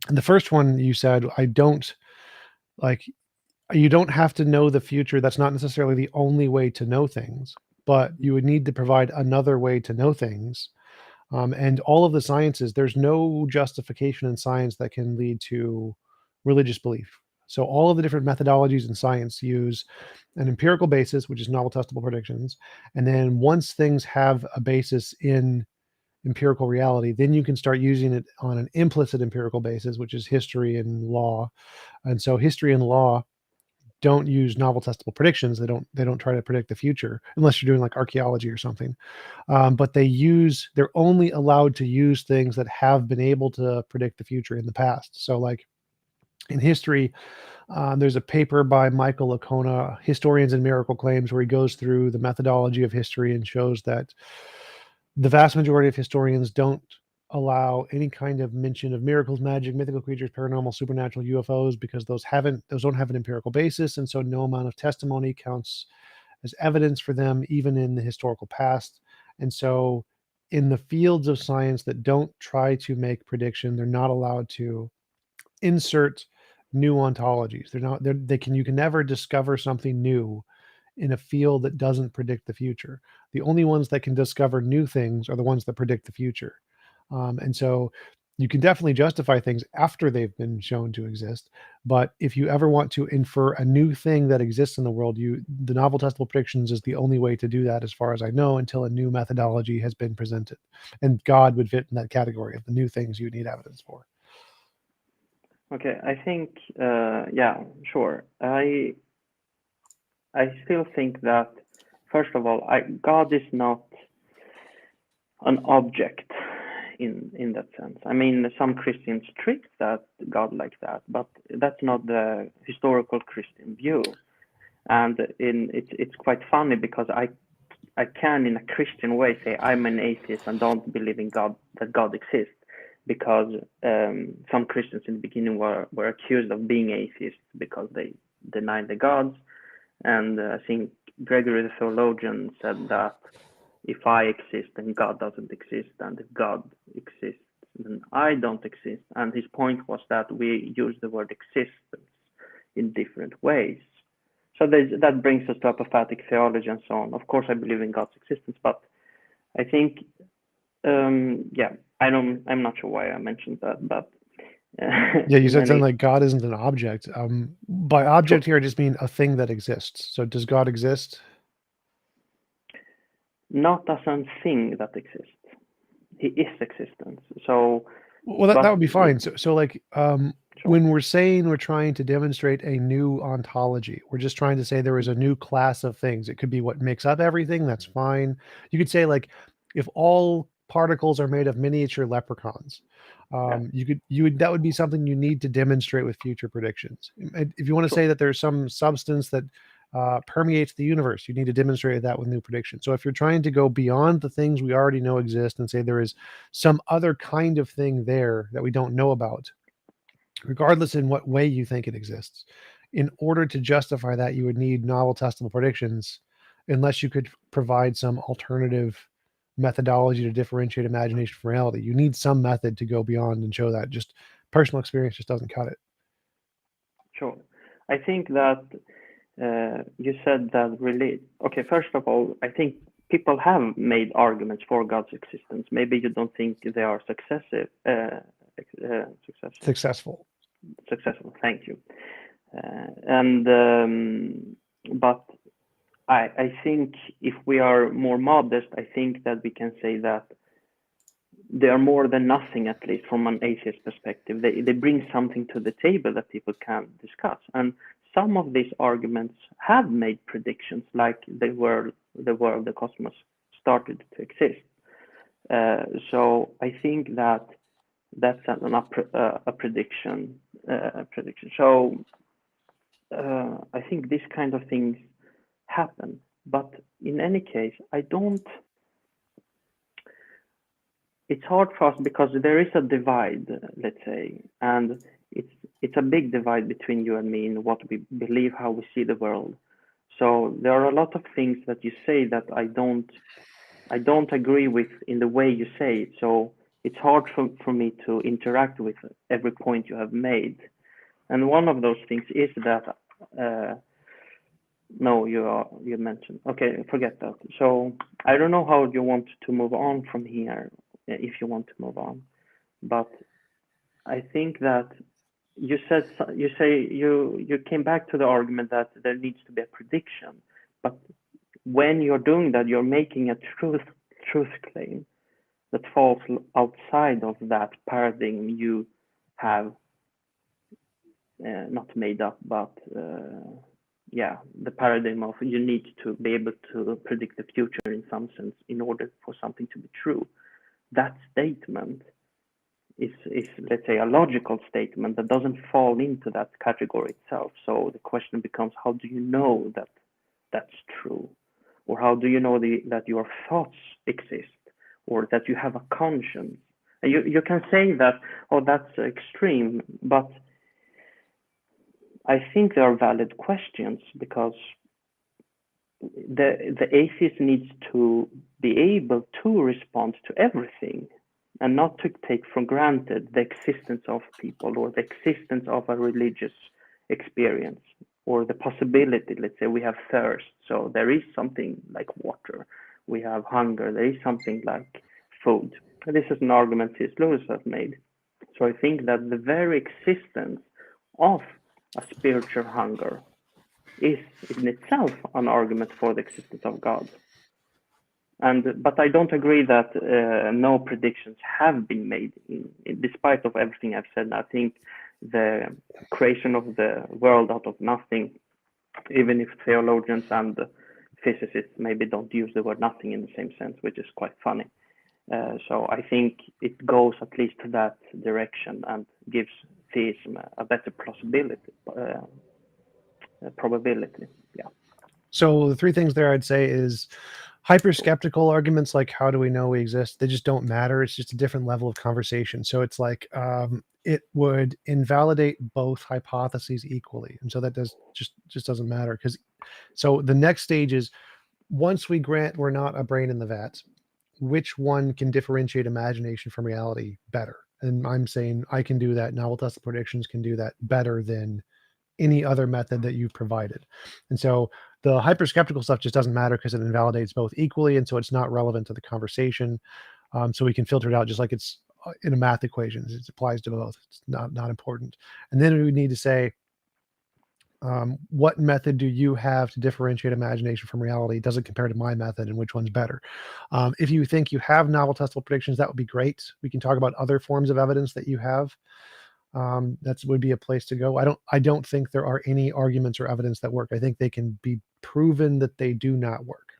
And the first one you said, you don't have to know the future. That's not necessarily the only way to know things, but you would need to provide another way to know things. And all of the sciences, there's no justification in science that can lead to religious belief. So all of the different methodologies in science use an empirical basis, which is novel testable predictions. And then once things have a basis in empirical reality, then you can start using it on an implicit empirical basis, which is history and law. And so history and law don't use novel testable predictions. They don't try to predict the future unless you're doing like archaeology or something. But they're only allowed to use things that have been able to predict the future in the past. So like in history, there's a paper by Michael Licona, Historians and Miracle Claims, where he goes through the methodology of history and shows that the vast majority of historians don't allow any kind of mention of miracles, magic, mythical creatures, paranormal, supernatural, UFOs, because those don't have an empirical basis, and so no amount of testimony counts as evidence for them, even in the historical past. And so in the fields of science that don't try to make prediction, they're not allowed to insert new ontologies. You can never discover something new in a field that doesn't predict the future. The only ones that can discover new things are the ones that predict the future. And so you can definitely justify things after they've been shown to exist. But if you ever want to infer a new thing that exists in the world, the novel testable predictions is the only way to do that, as far as I know, until a new methodology has been presented. And God would fit in that category of the new things you need evidence for. Okay, I think, yeah, sure. I still think that, first of all, God is not an object in that sense. I mean, some Christians treat that God like that, but that's not the historical Christian view. And it's quite funny, because I can, in a Christian way, say I'm an atheist and don't believe in God, that God exists, because some Christians in the beginning were accused of being atheists because they denied the gods. And I think Gregory the theologian said that if I exist, then God doesn't exist, and if God exists, then I don't exist. And his point was that we use the word existence in different ways. So that brings us to apophatic theology and so on. Of course, I believe in God's existence, but I think, yeah, I'm not sure why I mentioned that, but yeah, you said something like God isn't an object. By object here, I just mean a thing that exists. So does God exist? Not as a thing that exists. He is existence. So, well, that would be fine. So like, when we're saying we're trying to demonstrate a new ontology, we're just trying to say there is a new class of things. It could be what makes up everything. That's fine. You could say, like, if all particles are made of miniature leprechauns, that would be something you need to demonstrate with future predictions. If you want to say that there's some substance that permeates the universe, you need to demonstrate that with new predictions. So if you're trying to go beyond the things we already know exist and say there is some other kind of thing there that we don't know about, regardless in what way you think it exists, in order to justify that, you would need novel testable predictions, unless you could provide some alternative methodology to differentiate imagination from reality. You need some method to go beyond and show that. Just personal experience just doesn't cut it. Sure. I think that you said that really, okay, first of all, I think people have made arguments for God's existence. Maybe you don't think they are successful. Successful, thank you. But I think if we are more modest, I think that we can say that they are more than nothing, at least from an atheist perspective. They bring something to the table that people can discuss. And some of these arguments have made predictions, like the world, the cosmos started to exist. So I think that that's a prediction. So I think these kind of things happen. But in any case, it's hard for us, because there is a divide, let's say, and it's a big divide between you and me in what we believe, how we see the world. So there are a lot of things that you say that I don't agree with in the way you say it. So it's hard for me to interact with every point you have made. And one of those things is that no, you mentioned. Okay, forget that. So I don't know how you want to move on from here, if you want to move on, but I think that you came back to the argument that there needs to be a prediction, but when you're doing that, you're making a truth claim, that falls outside of that paradigm you have not made up, but yeah, the paradigm of you need to be able to predict the future in some sense in order for something to be true. That statement is let's say a logical statement that doesn't fall into that category itself. So the question becomes, how do you know that that's true? Or how do you know that your thoughts exist, or that you have a conscience? And you can say that, oh, that's extreme, but I think there are valid questions, because the atheist needs to be able to respond to everything and not to take for granted the existence of people or the existence of a religious experience or the possibility. Let's say we have thirst, so there is something like water. We have hunger, there is something like food. This is an argument C.S. Lewis has made. So I think that the very existence of a spiritual hunger is in itself an argument for the existence of God. But I don't agree that no predictions have been made, despite of everything I've said. I think the creation of the world out of nothing, even if theologians and physicists maybe don't use the word nothing in the same sense, which is quite funny. So I think it goes at least to that direction and gives theism a better probability. Yeah. So the three things there I'd say is hyper-skeptical arguments like how do we know we exist? They just don't matter. It's just a different level of conversation. So it's like it would invalidate both hypotheses equally. And so that just doesn't matter. So the next stage is, once we grant we're not a brain in the vat, which one can differentiate imagination from reality better? And I'm saying I can do that. Novel Tesla predictions can do that better than any other method that you've provided. And so the hyper-skeptical stuff just doesn't matter because it invalidates both equally, and so it's not relevant to the conversation. So we can filter it out just like it's in a math equation. It applies to both. It's not important. And then we need to say, what method do you have to differentiate imagination from reality? Does it compare to my method, and which one's better? If you think you have novel testable predictions, that would be great. We can talk about other forms of evidence that you have. That would be a place to go. I don't think there are any arguments or evidence that work. I think they can be proven that they do not work.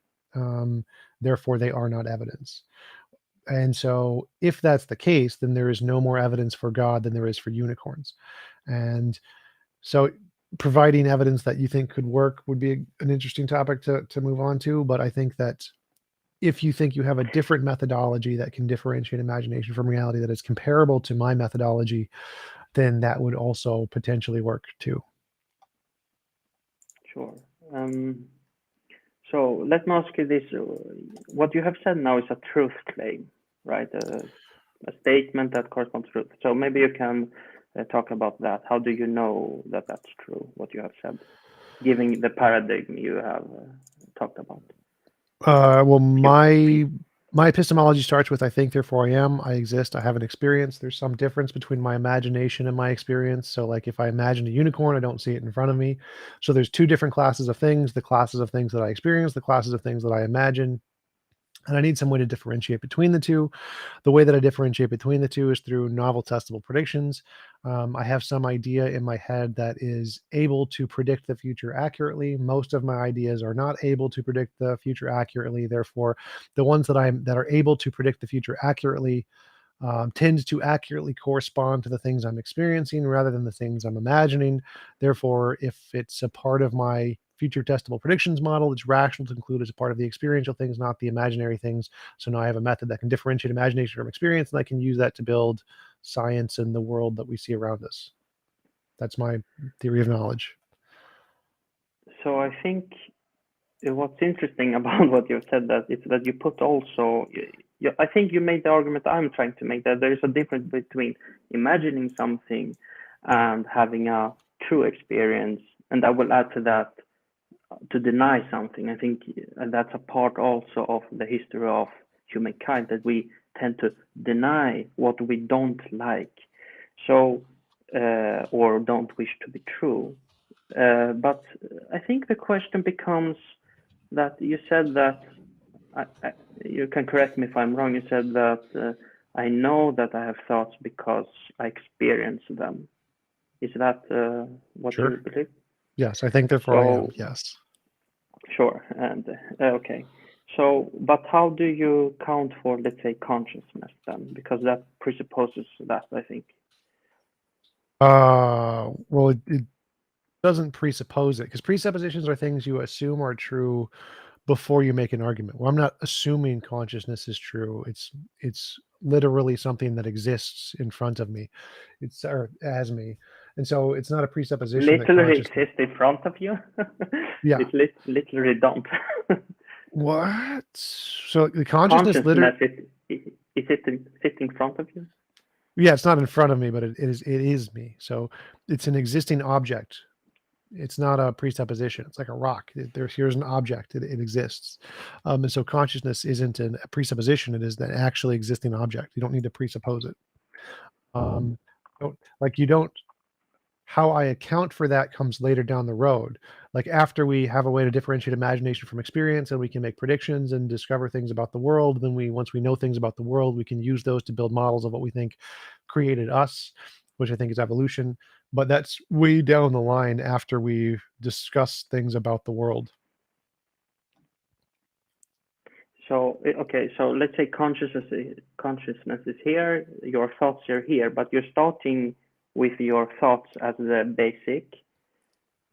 Therefore, they are not evidence. And so if that's the case, then there is no more evidence for God than there is for unicorns. And so providing evidence that you think could work would be an interesting topic to move on to. But I think that if you think you have a different methodology that can differentiate imagination from reality that is comparable to my methodology, then that would also potentially work too. Sure. So let me ask you this. What you have said now is a truth claim, right? A statement that corresponds to truth. So maybe you can talk about that. How do you know that that's true, what you have said, given the paradigm you have talked about? Well, my epistemology starts with I think, therefore I am, I exist, I have an experience. There's some difference between my imagination and my experience. So like if I imagine a unicorn, I don't see it in front of me. So there's two different classes of things, the classes of things that I experience, the classes of things that I imagine. And I need some way to differentiate between the two. The way that I differentiate between the two is through novel testable predictions. I have some idea in my head that is able to predict the future accurately. Most of my ideas are not able to predict the future accurately. Therefore, the ones that are able to predict the future accurately tend to accurately correspond to the things I'm experiencing rather than the things I'm imagining. Therefore, if it's a part of my future testable predictions model, it's rational to include as a part of the experiential things, not the imaginary things. So now I have a method that can differentiate imagination from experience, and I can use that to build science and the world that we see around us. That's my theory of knowledge. So I think what's interesting about what you've said that it's that you put also, I think you made the argument I'm trying to make, that there is a difference between imagining something and having a true experience. And I will add to that, to deny something. I think that's a part also of the history of humankind, that we tend to deny what we don't like, so or don't wish to be true. But I think the question becomes that you said that you can correct me if I'm wrong. You said that I know that I have thoughts because I experience them. Is that what Sure. you believe? Yes, I think therefore I am. So, Yes. sure. And okay. So, but how do you count for, let's say, consciousness then? Because that presupposes that, I think. Well, it doesn't presuppose it, because presuppositions are things you assume are true before you make an argument. Well, I'm not assuming consciousness is true. It's literally something that exists in front of me. It's or as me. And so it's not a presupposition that Literally consciousness. exist in front of you? Yeah. It literally don't. What? So the consciousness literally. Consciousness is it sit in front of you? Yeah, it's not in front of me, but it is me. So it's an existing object. It's not a presupposition. It's like a rock. Here's an object. It exists. And so consciousness isn't a presupposition. It is an actually existing object. You don't need to presuppose it. You don't. How I account for that comes later down the road. Like after we have a way to differentiate imagination from experience, and we can make predictions and discover things about the world, then once we know things about the world, we can use those to build models of what we think created us, which I think is evolution. But that's way down the line after we discuss things about the world. So okay, so let's say consciousness is here, your thoughts are here, but you're starting with your thoughts as the basic,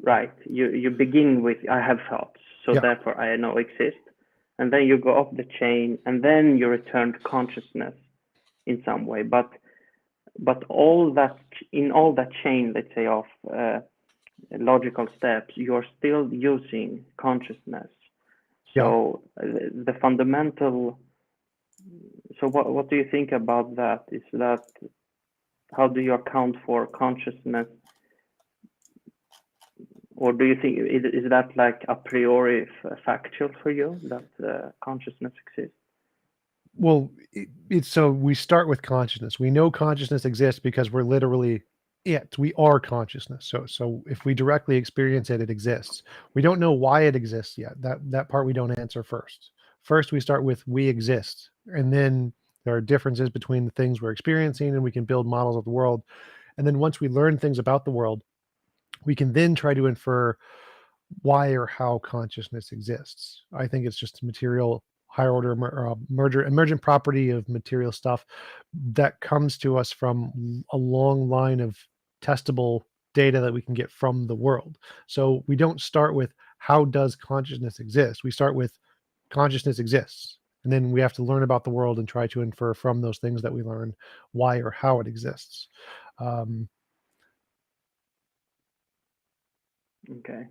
right? You begin with I have thoughts, so Yeah. therefore I know exist, and then you go up the chain, and then you return to consciousness in some way. But all that in all that chain, let's say of logical steps, you're still using consciousness. So the fundamental. So what do you think about that? Is that how do you account for consciousness, or do you think is that like a priori factual for you that consciousness exists? Well, it's so we start with consciousness. We know consciousness exists because we're literally it. We are consciousness. So if we directly experience it, it exists. We don't know why it exists yet. That part we don't answer first. First, we start with we exist, and then there are differences between the things we're experiencing, and we can build models of the world. And then once we learn things about the world, we can then try to infer why or how consciousness exists. I think it's just material higher order emergent property of material stuff that comes to us from a long line of testable data that we can get from the world. So we don't start with how does consciousness exist? We start with consciousness exists. And then we have to learn about the world and try to infer from those things that we learn why or how it exists. Okay,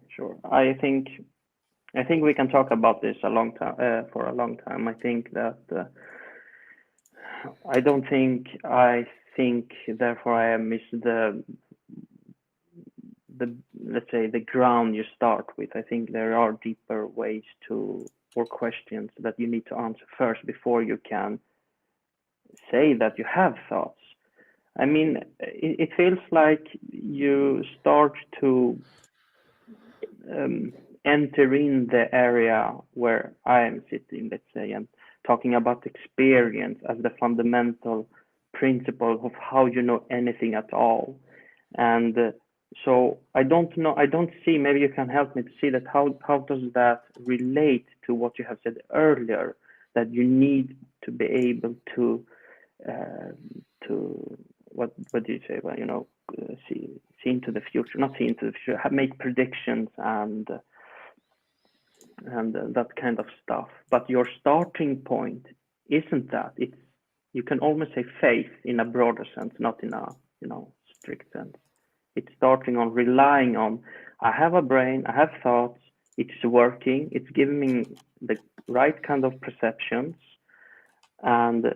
sure. I think we can talk about this a long time for a long time. I think that I don't think I think therefore I miss the let's say the ground you start with. I think there are deeper ways to or questions that you need to answer first before you can say that you have thoughts. I mean, it feels like you start to enter in the area where I am sitting, let's say, and talking about experience as the fundamental principle of how you know anything at all. And so I don't know, I don't see, maybe you can help me to see that how does that relate to what you have said earlier, that you need to be able to what do you say? Well, you know, see into the future, not see into the future, make predictions and that kind of stuff. But your starting point isn't that. It's, you can almost say faith in a broader sense, not in a, you know, strict sense. It's starting on relying on, I have a brain, I have thoughts, it's working, it's giving me the right kind of perceptions, and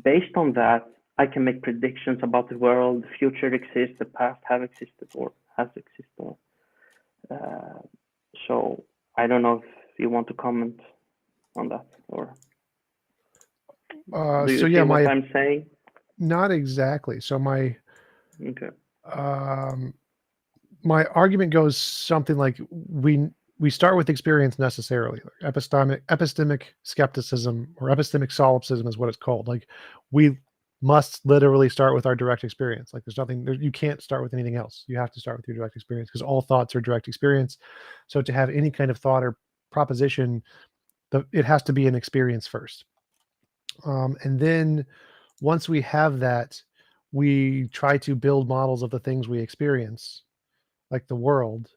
based on that, I can make predictions about the world, the future exists, the past have existed or has existed. So I don't know if you want to comment on that, or do you see what I'm saying? Not exactly. So my Okay. my argument goes something like we start with experience necessarily. Like epistemic skepticism, or epistemic solipsism is what it's called. Like, we must literally start with our direct experience. Like, there's nothing you can't start with anything else. You have to start with your direct experience, because all thoughts are direct experience. So to have any kind of thought or proposition, it has to be an experience first. And then once we have that, we try to build models of the things we experience, like the world.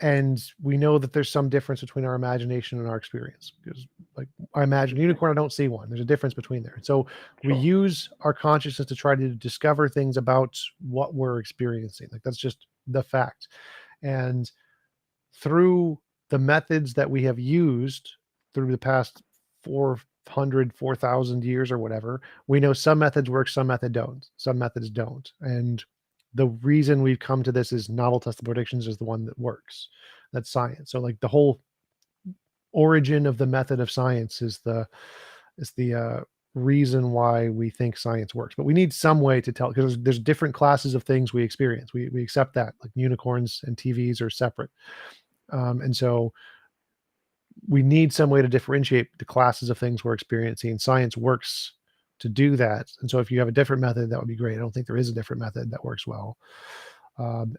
And we know that there's some difference between our imagination and our experience, because, like, I imagine a unicorn, I don't see one. There's a difference between there. So we use our consciousness to try to discover things about what we're experiencing. Like, that's just the fact. And through the methods that we have used through the past 4,000 years or whatever, we know some methods work, some methods don't. And the reason we've come to this is novel testable predictions is the one that works. That's science. So, like, the whole origin of the method of science is the reason why we think science works. But we need some way to tell, because there's different classes of things we experience. We accept that, like unicorns and TVs are separate. And so we need some way to differentiate the classes of things we're experiencing. Science works to do that. And so if you have a different method, that would be great. I don't think there is a different method that works well.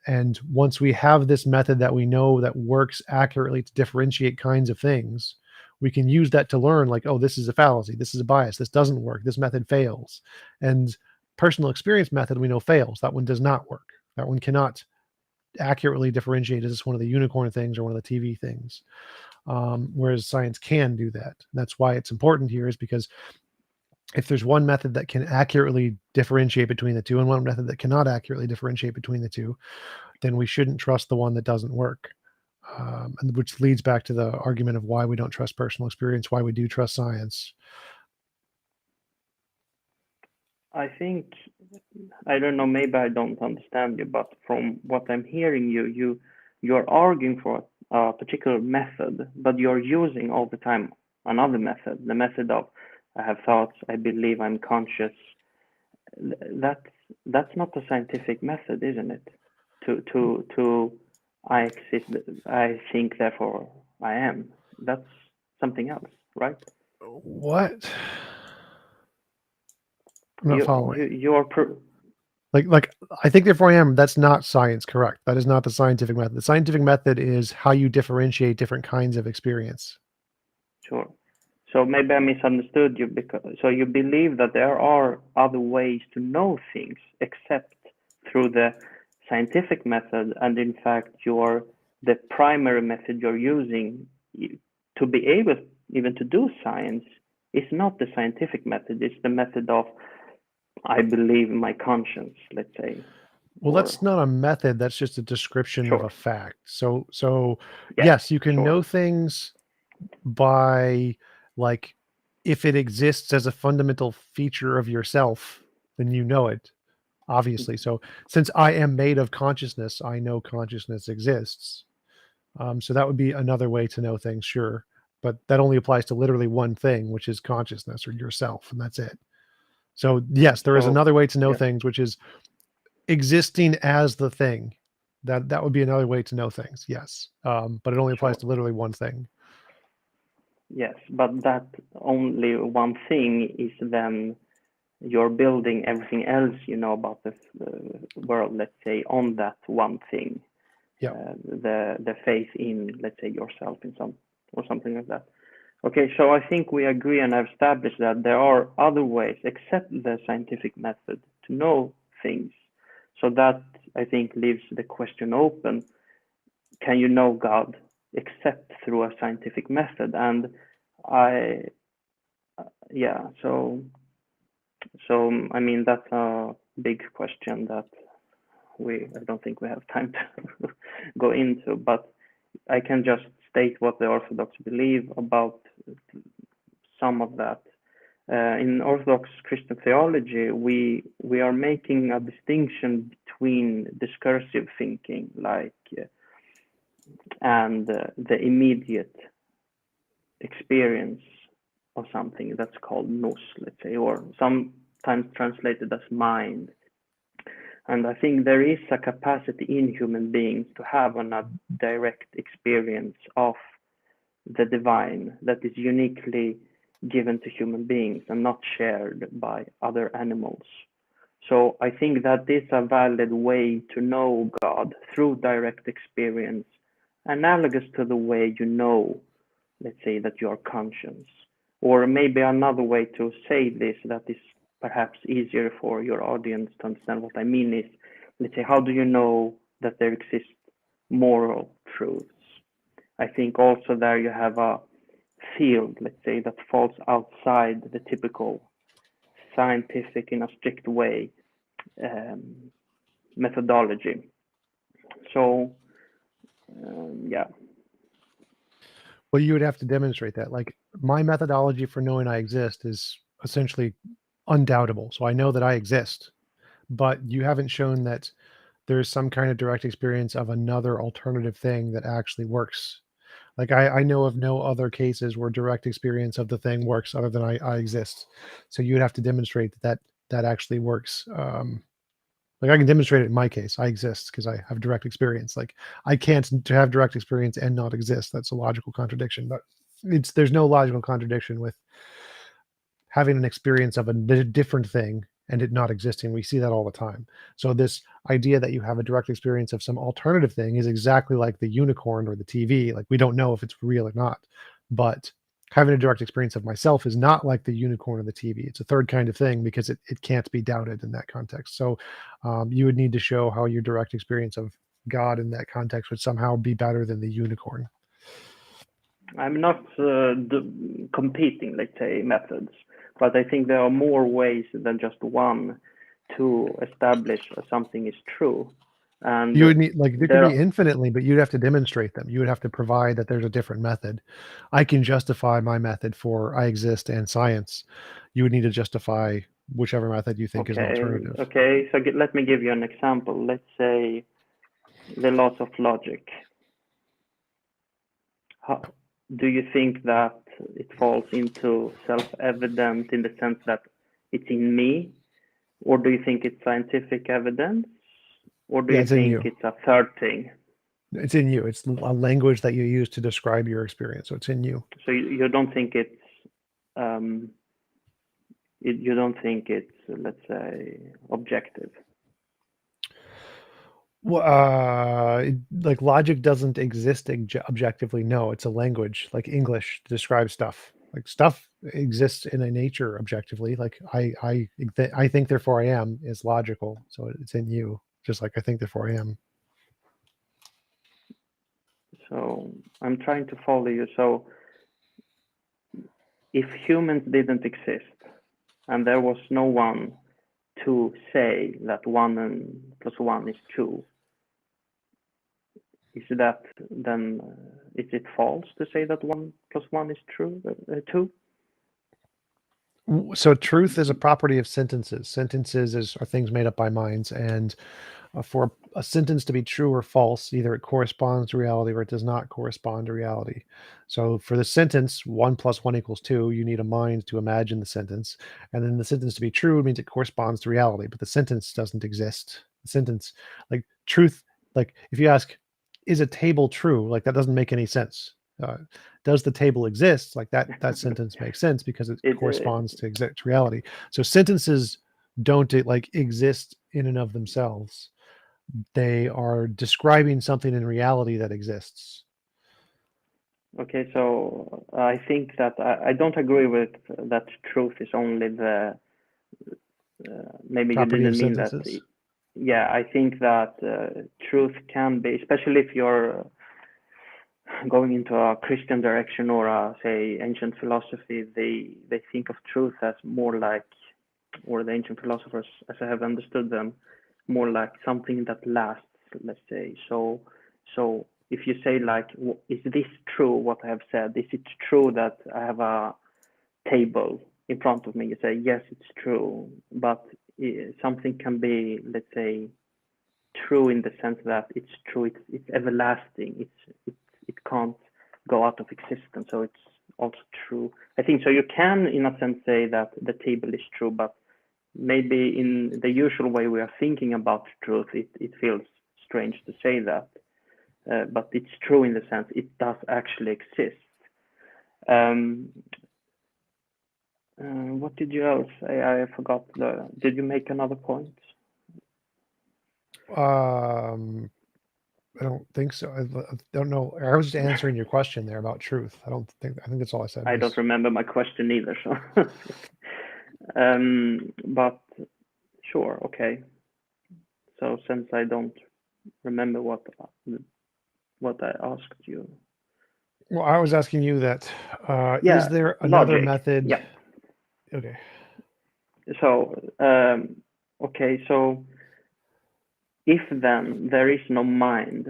And once we have this method that we know that works accurately to differentiate kinds of things, we can use that to learn, like, oh, this is a fallacy, this is a bias, this doesn't work, this method fails. And personal experience method, we know, fails. That one does not work. That one cannot accurately differentiate, is this one of the unicorn things or one of the TV things? Whereas science can do that. That's why it's important here, is because if there's one method that can accurately differentiate between the two and one method that cannot accurately differentiate between the two, then we shouldn't trust the one that doesn't work. And which leads back to the argument of why we don't trust personal experience, why we do trust science. I think, I don't know, maybe I don't understand you, but from what I'm hearing you're arguing for a particular method, but you're using all the time another method, the method of I have thoughts, I believe, I'm conscious. That's not a scientific method, isn't it? To I exist, I think, therefore I am. That's something else, right? What? I'm not following. Like, I think therefore I am. That's not science, correct? That is not the scientific method. The scientific method is how you differentiate different kinds of experience. Sure. So maybe I misunderstood you, because so you believe that there are other ways to know things except through the scientific method, and in fact the primary method you're using to be able even to do science is not the scientific method, it's the method of I believe in my conscience, let's say. Well, that's not a method, that's just a description of a fact. So yes, you can know things by, like, if it exists as a fundamental feature of yourself, then you know it, obviously. So since I am made of consciousness, I know consciousness exists. So that would be another way to know things, sure. But that only applies to literally one thing, which is consciousness or yourself, and that's it. So yes, there is another way to know things, which is existing as the thing. That would be another way to know things, yes. But it only applies to literally one thing. Yes, but that only one thing is then you're building everything else you know about the world, let's say, on that one thing. Yeah. The faith in, let's say, yourself in something like that. Okay, so I think we agree and have established that there are other ways except the scientific method to know things. So that, I think, leaves the question open: can you know God except through a scientific method? And so I mean, that's a big question that I don't think we have time to go into, but I can just state what the Orthodox believe about some of that. In Orthodox Christian theology, we are making a distinction between discursive thinking, and the immediate experience of something that's called nous, let's say, or sometimes translated as mind. And I think there is a capacity in human beings to have a direct experience of the divine that is uniquely given to human beings and not shared by other animals. So I think that is a valid way to know God, through direct experience, analogous to the way you know, let's say, that you are conscious. Or maybe another way to say this that is perhaps easier for your audience to understand what I mean is, let's say, how do you know that there exist moral truths? I think also there you have a field, let's say, that falls outside the typical scientific, in a strict way, methodology. So, yeah. Well, you would have to demonstrate that. Like, my methodology for knowing I exist is essentially undoubtable. So I know that I exist, but you haven't shown that there's some kind of direct experience of another alternative thing that actually works. Like, I know of no other cases where direct experience of the thing works other than I exist. So you would have to demonstrate that actually works. Like, I can demonstrate it in my case. I exist because I have direct experience. Like, I can't to have direct experience and not exist. That's a logical contradiction, but there's no logical contradiction with having an experience of a different thing and it not existing. We see that all the time. So this idea that you have a direct experience of some alternative thing is exactly like the unicorn or the TV. Like, we don't know if it's real or not, but having a direct experience of myself is not like the unicorn or the TV. It's a third kind of thing because it can't be doubted in that context. So you would need to show how your direct experience of God in that context would somehow be better than the unicorn. I'm not competing, let's say, methods, but I think there are more ways than just one to establish something is true. And you would need, like, there could there be infinitely, but you'd have to demonstrate them. You would have to provide that there's a different method. I can justify my method for I exist and science. You would need to justify whichever method you think is an alternative. Okay. So let me give you an example. Let's say the laws of logic. Do you think that it falls into self-evident in the sense that it's in me, or do you think it's scientific evidence, or do Yeah, you it's in think you. it's a third thing? It's in you. It's a language that you use to describe your experience. So it's in you. So you don't think it's you don't think it's, let's say, objective? Well, like, logic doesn't exist objectively. No, it's a language, like English, to describe stuff. Like, stuff exists in a nature objectively. Like, I think therefore I am is logical. So it's in you, just like I think therefore I am. So I'm trying to follow you. So if humans didn't exist and there was no one to say that 1 and plus 1 is 2, is that then, is it false to say that 1 plus 1 is true, 2? So truth is a property of sentences. Sentences are things made up by minds, and for a sentence to be true or false, either it corresponds to reality or it does not correspond to reality. So for the sentence 1 plus 1 equals 2, you need a mind to imagine the sentence, and then the sentence to be true means it corresponds to reality, but the sentence doesn't exist. The sentence, like truth, like if you ask, is a table true? Like, that doesn't make any sense. Does the table exist? Like, that sentence makes sense because it corresponds to exact reality. So sentences don't like exist in and of themselves. They are describing something in reality that exists. Okay, so I think that I don't agree with that truth is only the, maybe you Property of didn't mean that. sentences. Yeah, I think that truth can be, especially if you're going into a Christian direction or a, say, ancient philosophy, they think of truth as more like, or the ancient philosophers, as I have understood them, more like something that lasts, let's say. So if you say, like, is this true, what I have said? Is it true that I have a table in front of me? You say, yes, it's true. But something can be, let's say, true in the sense that it's true, it's everlasting, it can't go out of existence, so it's also true. I think so. You can, in a sense, say that the table is true, but maybe in the usual way we are thinking about truth, it feels strange to say that, but it's true in the sense it does actually exist. What did you else say? I forgot. Did you make another point? I don't think so. I don't know. I was just answering your question there about truth. I think that's all I said. I don't remember my question either. So, but sure, okay. So since I don't remember what I asked you. Well, I was asking you that. Yeah, is there another logic. method? Yeah. Okay. So, okay. So, if then there is no mind,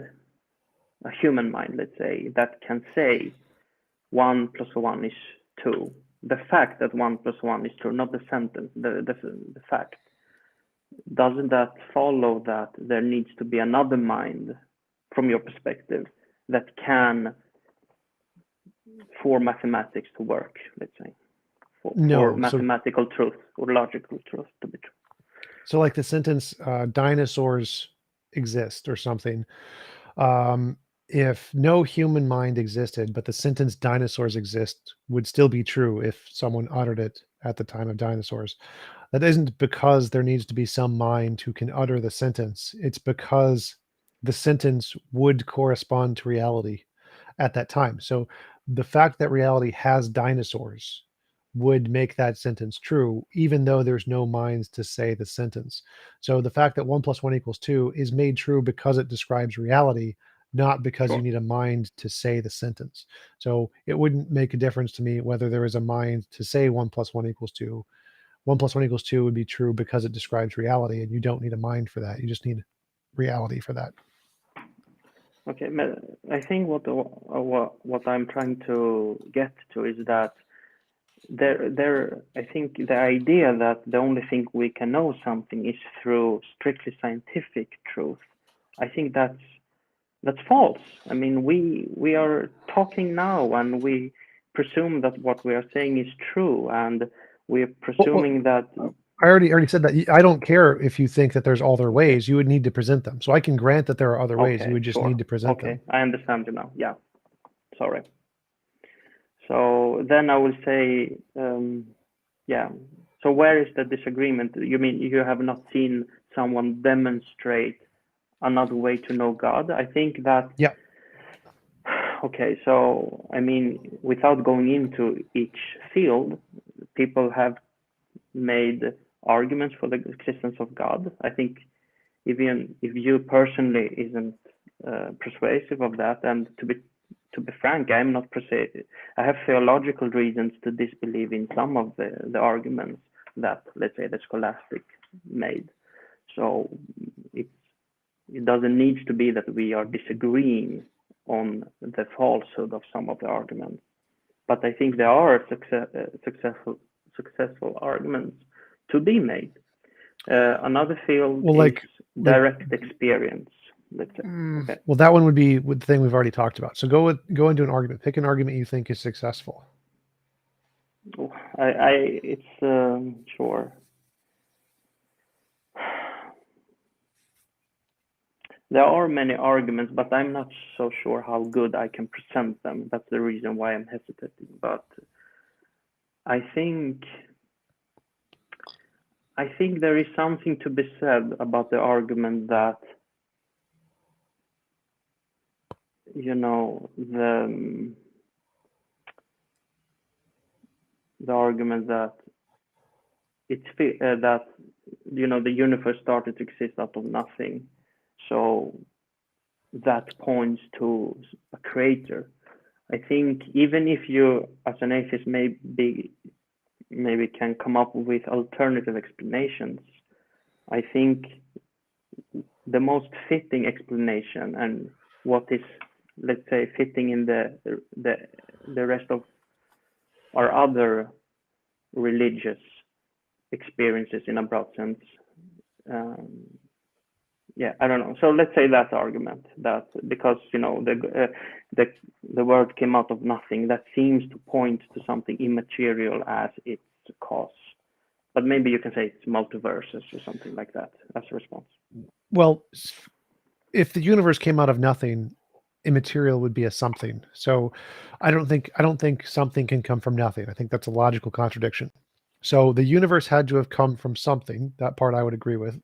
a human mind, let's say, that can say 1 + 1 is 2. The fact that 1 + 1 is 2, not the sentence, the fact. Doesn't that follow that there needs to be another mind, from your perspective, that can, for mathematics to work, let's say, for mathematical truth or logical truth to be true? So like the sentence, dinosaurs exist or something. If no human mind existed, but the sentence dinosaurs exist would still be true if someone uttered it at the time of dinosaurs. That isn't because there needs to be some mind who can utter the sentence. It's because the sentence would correspond to reality at that time. So the fact that reality has dinosaurs would make that sentence true, even though there's no minds to say the sentence. So the fact that 1 + 1 = 2 is made true because it describes reality, not because you need a mind to say the sentence. So it wouldn't make a difference to me whether there is a mind to say 1 + 1 = 2. 1 + 1 = 2 would be true because it describes reality, and you don't need a mind for that. You just need reality for that. Okay, I think what I'm trying to get to is that I think the idea that the only thing we can know something is through strictly scientific truth, I think that's false. I mean, we are talking now and we presume that what we are saying is true, and we're presuming that. I already said that. I don't care if you think that there's other ways. You would need to present them. So I can grant that there are other ways. You would just need to present them. Okay, I understand you now. Yeah, sorry. So then I will say, yeah. So where is the disagreement? You mean you have not seen someone demonstrate another way to know God? I think that. Yeah. Okay, so I mean, without going into each field, people have made arguments for the existence of God. I think even if you personally isn't persuasive of that, and to be frank, I'm not persuasive. I have theological reasons to disbelieve in some of the arguments that, let's say, the scholastic made. So it doesn't need to be that we are disagreeing on the falsehood of some of the arguments, but I think there are successful arguments to be made. Another field is direct experience. Let's say. Okay. Well, that one would be the thing we've already talked about. So go into an argument. Pick an argument you think is successful. It's sure. There are many arguments, but I'm not so sure how good I can present them. That's the reason why I'm hesitating. But I think there is something to be said about the argument that, you know, the argument that that, you know, the universe started to exist out of nothing. So that points to a creator. I think even if you, as an atheist, maybe can come up with alternative explanations, I think the most fitting explanation, and what is, let's say, fitting in the rest of our other religious experiences in a broad sense. Yeah, I don't know. So let's say that argument, that because, you know, the word came out of nothing, that seems to point to something immaterial as its cause. But maybe you can say it's multiverses or something like that as a response. Well, if the universe came out of nothing, immaterial would be a something. So I don't think something can come from nothing. I think that's a logical contradiction. So the universe had to have come from something. That part I would agree with.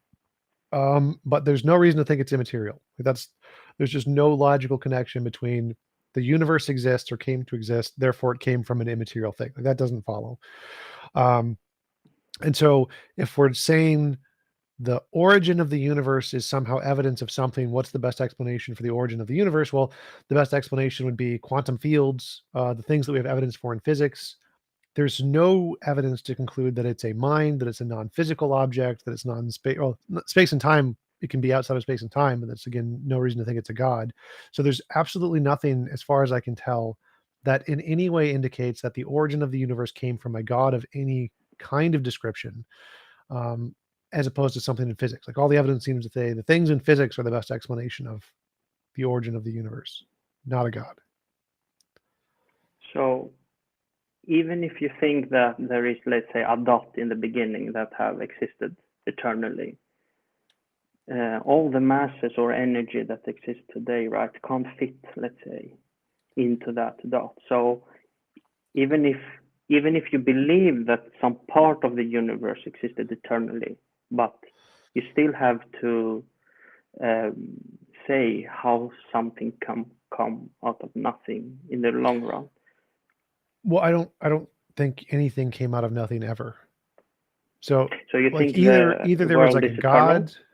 But there's no reason to think it's immaterial. There's just no logical connection between the universe exists or came to exist, therefore it came from an immaterial thing. Like, that doesn't follow. And so if we're saying the origin of the universe is somehow evidence of something, what's the best explanation for the origin of the universe? Well, the best explanation would be quantum fields, the things that we have evidence for in physics. There's no evidence to conclude that it's a mind, that it's a non-physical object, that it's non-space. Well, space and time, it can be outside of space and time, but that's, again, no reason to think it's a god. So there's absolutely nothing, as far as I can tell, that in any way indicates that the origin of the universe came from a god of any kind of description, as opposed to something in physics. Like, all the evidence seems to say the things in physics are the best explanation of the origin of the universe, not a god. So even if you think that there is, let's say, a dot in the beginning that have existed eternally, all the masses or energy that exists today, right, can't fit, let's say, into that dot. So even if you believe that some part of the universe existed eternally, but you still have to say how something can come out of nothing in the long run. Well, I don't think anything came out of nothing ever. So you like, think either there was like a god. Eternal?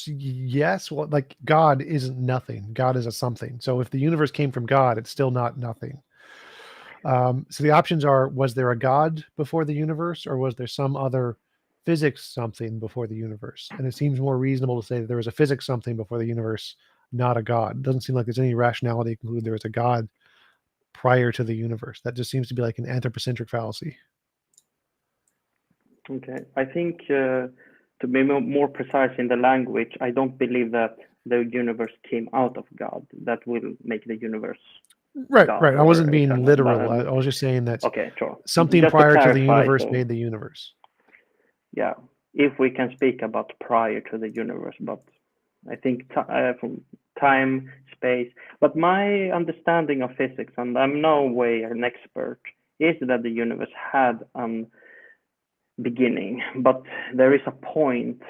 Yes, well, like, God isn't nothing. God is a something. So if the universe came from God, it's still not nothing. So the options are: was there a God before the universe, or was there some other physics something before the universe? And it seems more reasonable to say that there was a physics something before the universe, not a God. It doesn't seem like there's any rationality to conclude there was a God prior to the universe. That just seems to be like an anthropocentric fallacy. Okay, I think to be more precise in the language, I don't believe that the universe came out of God. That will make the universe Right, God, right. I wasn't being eternal, literal. I was just saying that okay, sure. something Just prior to the clarify, universe made the universe. Yeah, if we can speak about prior to the universe, but I think from time, space. But my understanding of physics, and I'm no way an expert, is that the universe had a beginning, but there is a point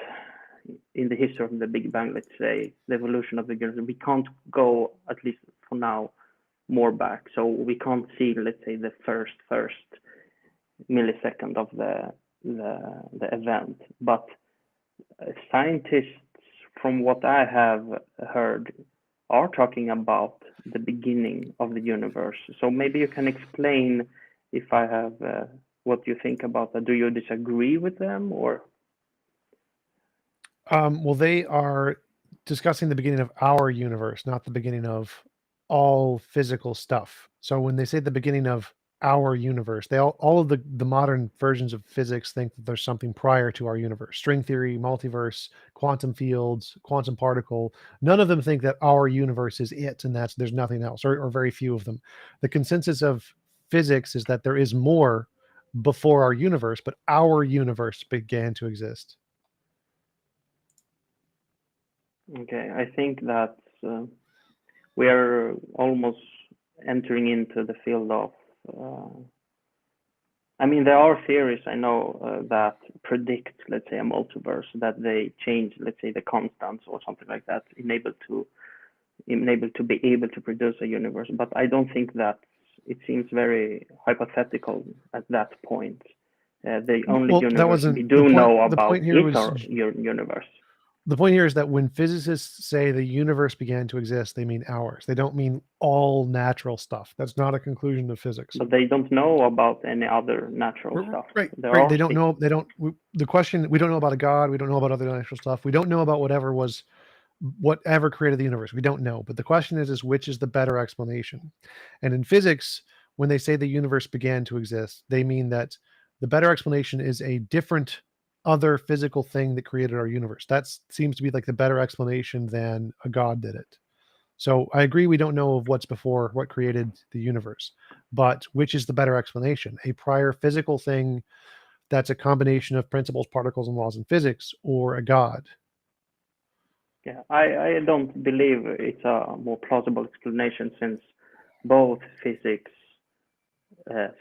in the history of the Big Bang, let's say, the evolution of the universe. We can't go, at least for now, more back. So we can't see, let's say, the first millisecond of the event. But scientists, from what I have heard, are talking about the beginning of the universe. So maybe you can explain, if I have what you think about that. Do you disagree with them, or? Well, they are discussing the beginning of our universe, not the beginning of all physical stuff. So when they say the beginning of our universe, they all of the modern versions of physics think that there's something prior to our universe. String theory, multiverse, quantum fields, quantum particle. None of them think that our universe is it, and there's nothing else, or very few of them. The consensus of physics is that there is more before our universe, but our universe began to exist. Okay, I think that we are almost entering into the field of I mean, there are theories I know that predict, let's say, a multiverse, that they change, let's say, the constants or something like that, enable to be able to produce a universe. But I don't think that it seems very hypothetical at that point. The only universe we do know about is our universe. The point here is that when physicists say the universe began to exist, they mean ours. They don't mean all natural stuff. That's not a conclusion of physics. But they don't know about any other natural stuff. Right. They don't know. The question, we don't know about a God. We don't know about other natural stuff. We don't know about whatever created the universe. We don't know. But the question is which is the better explanation? And in physics, when they say the universe began to exist, they mean that the better explanation is a different other physical thing that created our universe. That seems to be like the better explanation than a God did it. So I agree, we don't know of what created the universe, but which is the better explanation? A prior physical thing that's a combination of principles, particles, and laws in physics, or a God. Yeah, I don't believe it's a more plausible explanation, since both physics,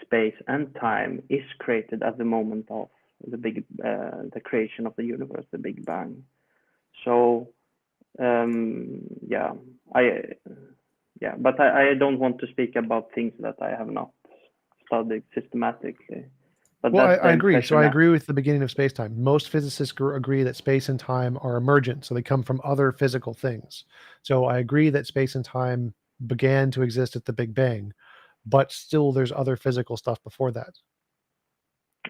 space, and time is created at the moment of the creation of the universe, the Big Bang. So yeah, but I don't want to speak about things that I have not studied systematically. But Well, that's the I agree. So impression I agree with the beginning of space-time. Most physicists agree that space and time are emergent, so they come from other physical things. So I agree that space and time began to exist at the Big Bang, but still there's other physical stuff before that.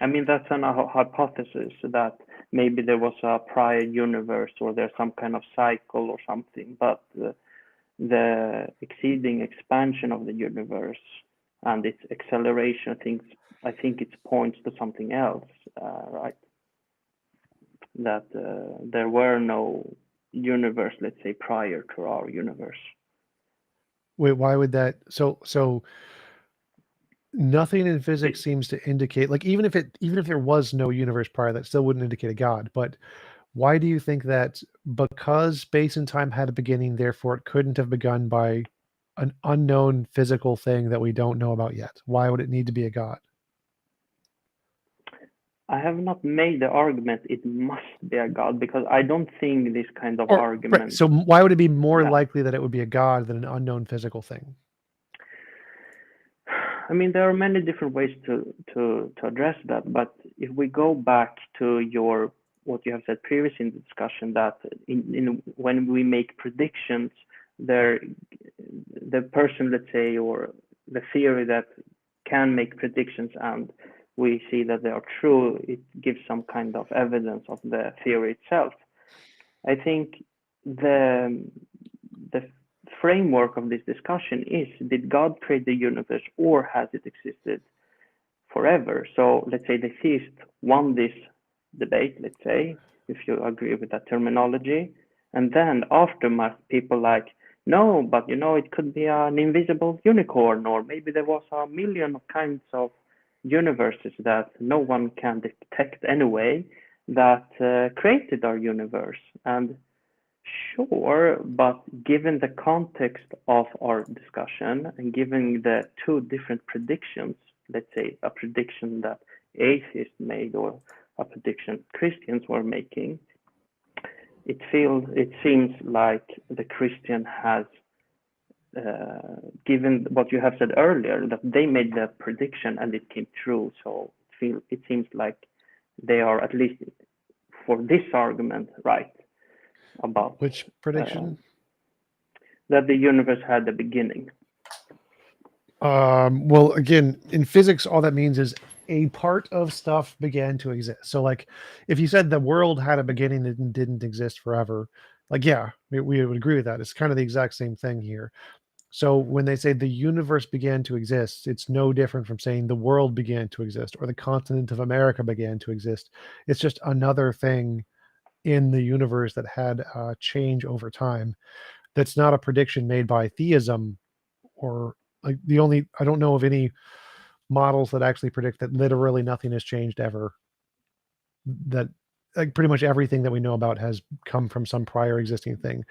I mean, that's an hypothesis that maybe there was a prior universe, or there's some kind of cycle or something, but the exceeding expansion of the universe and its acceleration, I think it points to something else, right? That there were no universe, let's say, prior to our universe. Wait, why would that? So nothing in physics seems to indicate, like, even if there was no universe prior, that still wouldn't indicate a God. But why do you think that because space and time had a beginning, therefore it couldn't have begun by an unknown physical thing that we don't know about yet? Why would it need to be a God? I have not made the argument it must be a God, because I don't think this kind of Right. argument. So why would it be more Yeah. likely that it would be a God than an unknown physical thing? I mean, there are many different ways to address that, but if we go back to what you have said previously in the discussion, that when we make predictions, the person, let's say, or the theory that can make predictions and we see that they are true, it gives some kind of evidence of the theory itself. I think the framework of this discussion is, did God create the universe, or has it existed forever? So let's say the theist won this debate, let's say, if you agree with that terminology. And then aftermath, people like, no, but it could be an invisible unicorn, or maybe there was a million kinds of universes that no one can detect anyway, that created our universe. And sure, but given the context of our discussion and given the two different predictions, let's say a prediction that atheists made or a prediction Christians were making, it seems like the Christian has, given what you have said earlier, that they made the prediction and it came true. So it seems like they are, at least for this argument, right about Which prediction? That the universe had a beginning. Well, again, in physics, all that means is a part of stuff began to exist. So, like, if you said the world had a beginning and didn't exist forever, like, yeah, we would agree with that. It's kind of the exact same thing here. So when they say the universe began to exist, it's no different from saying the world began to exist or the continent of America began to exist. It's just another thing in the universe that had change over time. That's not a prediction made by theism, or like I don't know of any models that actually predict that literally nothing has changed ever. That, like, pretty much everything that we know about has come from some prior existing thing.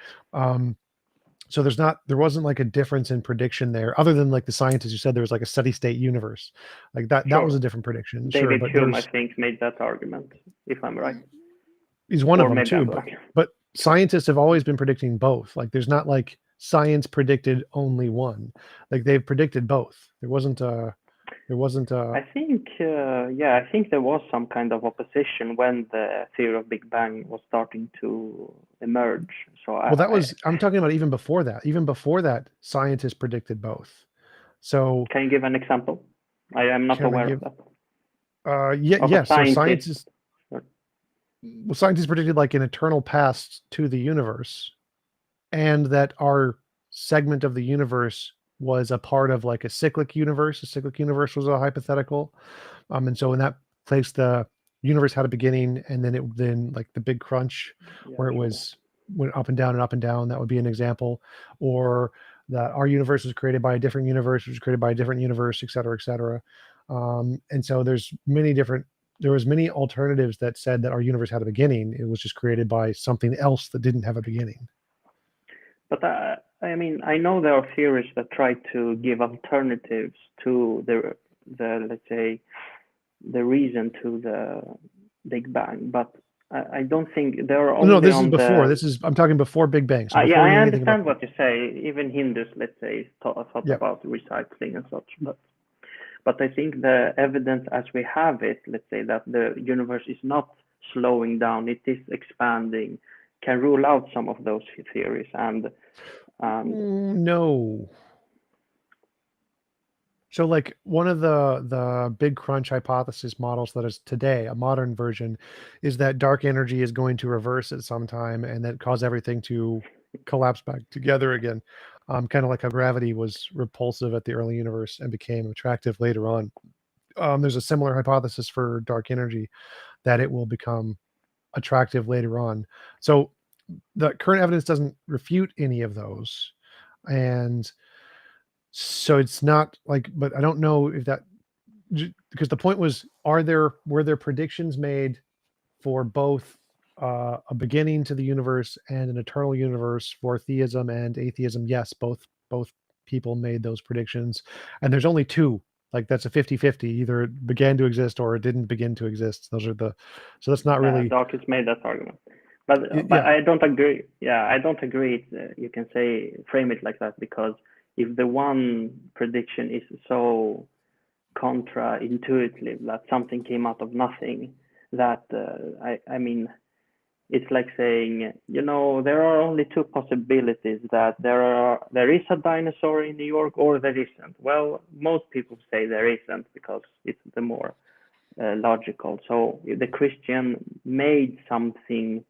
So there wasn't like a difference in prediction there, other than like the scientists who said there was like a steady state universe, like that. That was a different prediction. Sure, David but Hume, I think, made that argument, if I'm right. He's one Or of them maybe too. I'm wrong. But scientists have always been predicting both. Like, there's not like science predicted only one. Like, they've predicted both. There wasn't a. I think, I think there was some kind of opposition when the theory of Big Bang was starting to emerge. So I'm talking about even before that. Even before that, scientists predicted both. So can you give an example? I am not aware of that. Yeah. So scientist. scientists predicted like an eternal past to the universe, and that our segment of the universe was a part of like a cyclic universe. A cyclic universe was a hypothetical. And so in that place, the universe had a beginning, and then like the big crunch, where it went up and down and up and down. That would be an example. Or that our universe was created by a different universe, which was created by a different universe, et cetera, et cetera. And so there's many different there was many alternatives that said that our universe had a beginning. It was just created by something else that didn't have a beginning. But I mean, I know there are theories that try to give alternatives to the let's say the reason to the Big Bang, but I don't think there are Well, no, only this is on before. the. I'm talking before Big Bang. So Yeah, before we I knew anything about. understand what you say. Even Hindus, let's say, thought Yeah. about recycling and such, but I think the evidence as we have it, let's say that the universe is not slowing down, it is expanding, can rule out some of those theories. And No. So like one of the Big Crunch hypothesis models that is today, a modern version, is that dark energy is going to reverse at some time and that cause everything to collapse back together again. Kind of like how gravity was repulsive at the early universe and became attractive later on. There's a similar hypothesis for dark energy, that it will become attractive later on. So the current evidence doesn't refute any of those. And so it's not like, but I don't know if that, because the point was, were there predictions made for both a beginning to the universe and an eternal universe for theism and atheism? Yes, both people made those predictions, and there's only two. Like that's a 50-50. Either it began to exist or it didn't begin to exist. So that's not really. Dawkins made that argument, but Yeah. I don't agree. Yeah, I don't agree. You can say frame it like that, because if the one prediction is so contra-intuitive that something came out of nothing, that I mean, it's like saying, there are only two possibilities, that there is a dinosaur in New York or there isn't. Well, most people say there isn't because it's the more logical. So the Christian made something,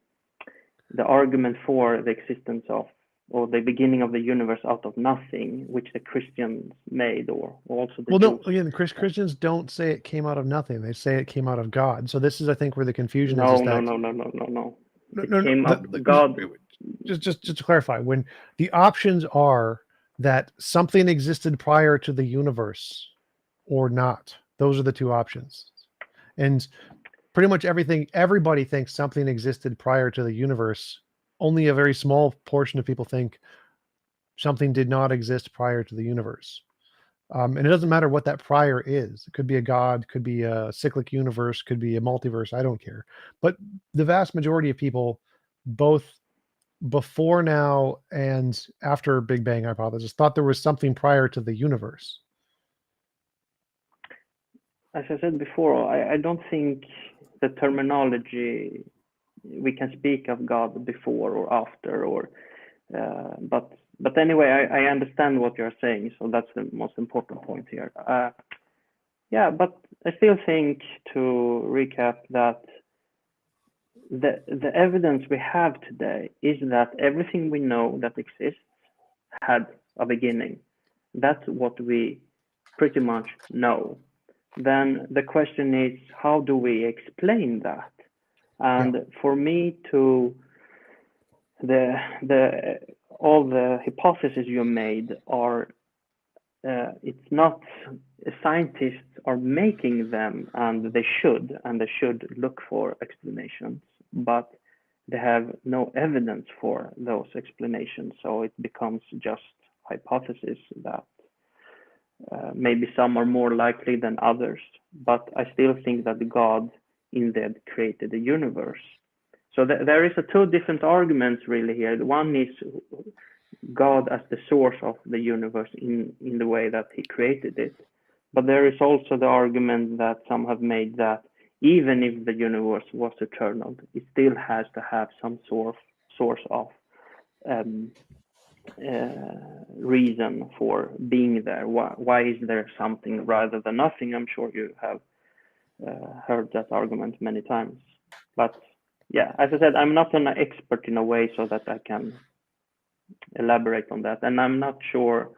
the argument for the existence of, or the beginning of the universe out of nothing, which the Christians made, or also the Well, no, Jews. again, the Christians don't say it came out of nothing. They say it came out of God. So this is, I think, where the confusion is. No. No, It no, came no. up. God. Just to clarify, when the options are that something existed prior to the universe or not, those are the two options. And pretty much everybody thinks something existed prior to the universe. Only a very small portion of people think something did not exist prior to the universe. And it doesn't matter what that prior is. It could be a god, could be a cyclic universe, could be a multiverse. I don't care. But the vast majority of people, both before now and after Big Bang hypothesis, thought there was something prior to the universe. As I said before, I don't think the terminology, we can speak of God before or after, or but anyway, I understand what you're saying, so that's the most important point here. Yeah, but I still think, to recap, that the evidence we have today is that everything we know that exists had a beginning. That's what we pretty much know. Then the question is, how do we explain that? And for me, to all the hypotheses you made are, it's not, scientists are making them, and they should look for explanations, but they have no evidence for those explanations. So it becomes just hypotheses that maybe some are more likely than others, but I still think that God indeed created the universe. So there is two different arguments really here. One is God as the source of the universe in the way that he created it. But there is also the argument that some have made, that even if the universe was eternal, it still has to have some source of reason for being there. Why is there something rather than nothing? I'm sure you have heard that argument many times. But yeah, as I said, I'm not an expert in a way so that I can elaborate on that. And I'm not sure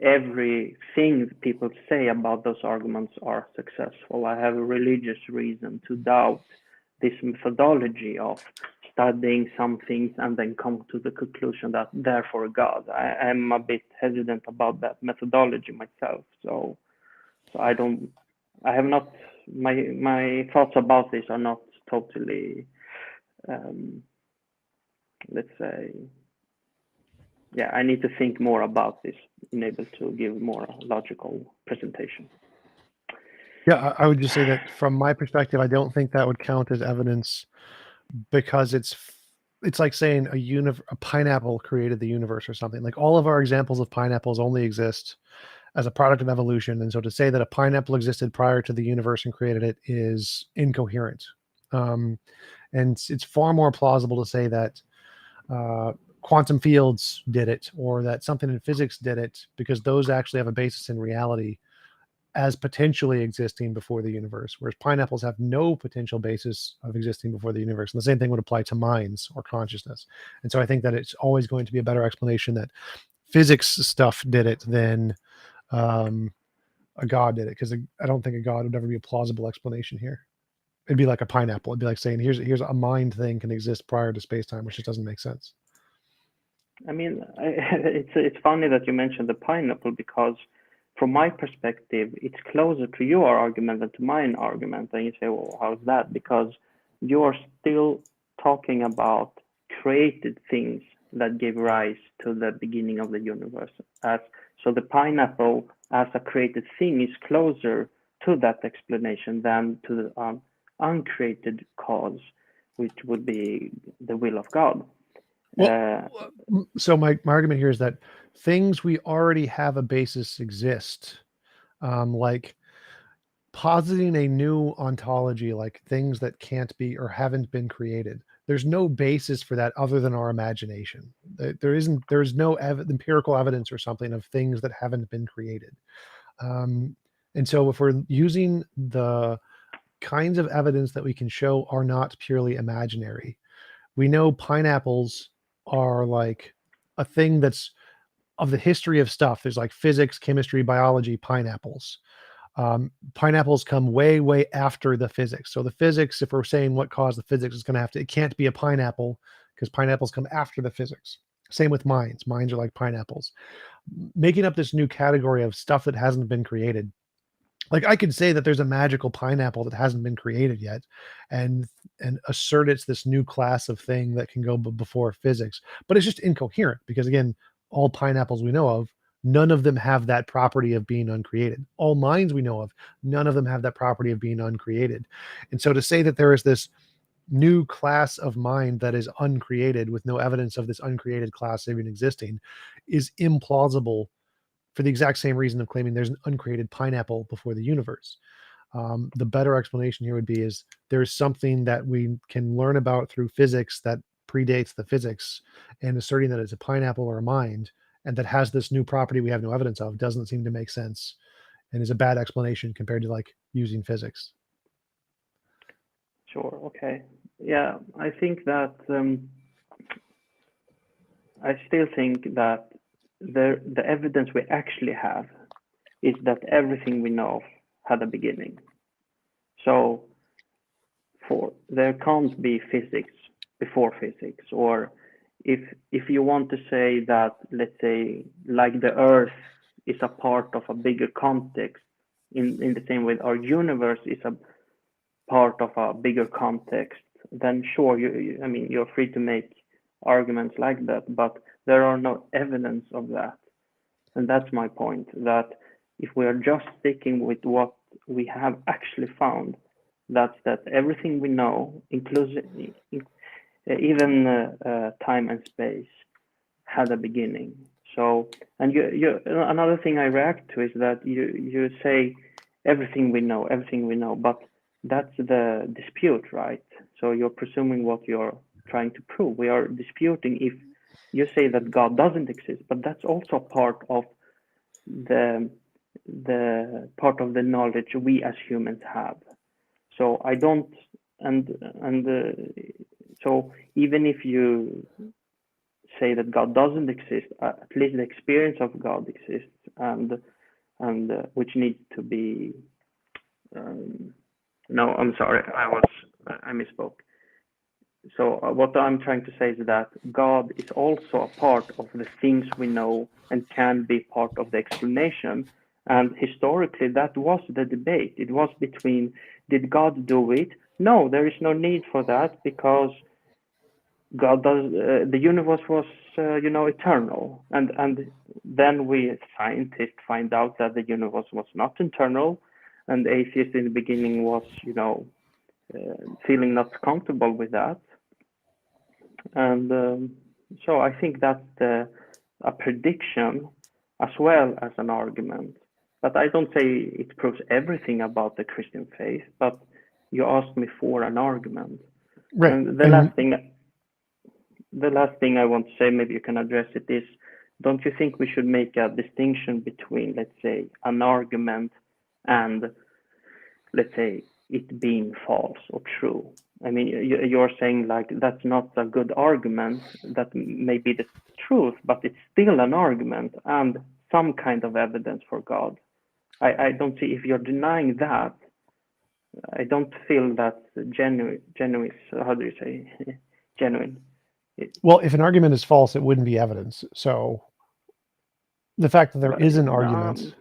everything people say about those arguments are successful. I have a religious reason to doubt this methodology of studying some things and then come to the conclusion that therefore God. I'm a bit hesitant about that methodology myself. So I have not my thoughts about this are not totally, let's say, yeah, I need to think more about this and able to give more logical presentation. Yeah, I would just say that from my perspective, I don't think that would count as evidence, because it's like saying a pineapple created the universe or something. Like, all of our examples of pineapples only exist as a product of evolution, and so to say that a pineapple existed prior to the universe and created it is incoherent. And it's far more plausible to say that quantum fields did it, or that something in physics did it, because those actually have a basis in reality as potentially existing before the universe, whereas pineapples have no potential basis of existing before the universe. And the same thing would apply to minds or consciousness. And so I think that it's always going to be a better explanation that physics stuff did it than a god did it, because I don't think a god would ever be a plausible explanation here. It'd be like a pineapple. It'd be like saying here's a mind thing can exist prior to space-time, which just doesn't make sense. I mean, it's funny that you mentioned the pineapple, because from my perspective, it's closer to your argument than to mine argument. And you say, well, how's that? Because you're still talking about created things that gave rise to the beginning of the universe. So the pineapple as a created thing is closer to that explanation than to the uncreated cause, which would be the will of God. So my argument here is that things we already have a basis exist, like positing a new ontology, like things that can't be or haven't been created. There's no basis for that other than our imagination. There's no empirical evidence or something of things that haven't been created. And so if we're using the kinds of evidence that we can show are not purely imaginary, we know pineapples are like a thing that's of the history of stuff. There's like physics, chemistry, biology, pineapples. Pineapples come way, way after the physics. So the physics, if we're saying what caused the physics, is going to have to, it can't be a pineapple, because pineapples come after the physics. Same with minds. Minds are like pineapples. Making up this new category of stuff that hasn't been created. Like, I could say that there's a magical pineapple that hasn't been created yet, and assert it's this new class of thing that can go before physics, but it's just incoherent, because again, all pineapples we know of, none of them have that property of being uncreated. All minds we know of, none of them have that property of being uncreated. And so to say that there is this new class of mind that is uncreated with no evidence of this uncreated class even existing is implausible, for the exact same reason of claiming there's an uncreated pineapple before the universe. The better explanation here would be is there's something that we can learn about through physics that predates the physics, and asserting that it's a pineapple or a mind and that has this new property we have no evidence of doesn't seem to make sense, and is a bad explanation compared to like using physics. Sure. Okay. Yeah, I think that I still think that the evidence we actually have is that everything we know had a beginning. So there can't be physics before physics, or if you want to say that, let's say, like the Earth is a part of a bigger context, in the same way our universe is a part of a bigger context, then sure, I mean, you're free to make arguments like that, but there are no evidence of that. And that's my point, that if we are just sticking with what we have actually found, that's that everything we know, including even time and space, had a beginning. So, and another thing I react to is that you say everything we know, but that's the dispute, right? So you're presuming what you're trying to prove. We are disputing if you say that God doesn't exist, but that's also part of the part of the knowledge we as humans have. So I don't, so even if you say that God doesn't exist, at least the experience of God exists, and which needs to be. No, I'm sorry, I misspoke. So what I'm trying to say is that God is also a part of the things we know and can be part of the explanation. And historically, that was the debate. It was between Did God do it? No, there is no need for that, because God does. The universe was, eternal, and then we scientists find out that the universe was not eternal, and the atheist in the beginning was, feeling not comfortable with that, and so I think that's a prediction as well as an argument. But I don't say it proves everything about the Christian faith. But you asked me for an argument, Right. and the last thing I want to say, maybe you can address it, is, don't you think we should make a distinction between, let's say, an argument and, let's say, it being false or true? I mean, you're saying like that's not a good argument, that may be the truth, but it's still an argument and some kind of evidence for God. I don't see, if you're denying that, I don't feel that genuine, how do you say, genuine. Well, if an argument is false, it wouldn't be evidence. So the fact that there is an argument,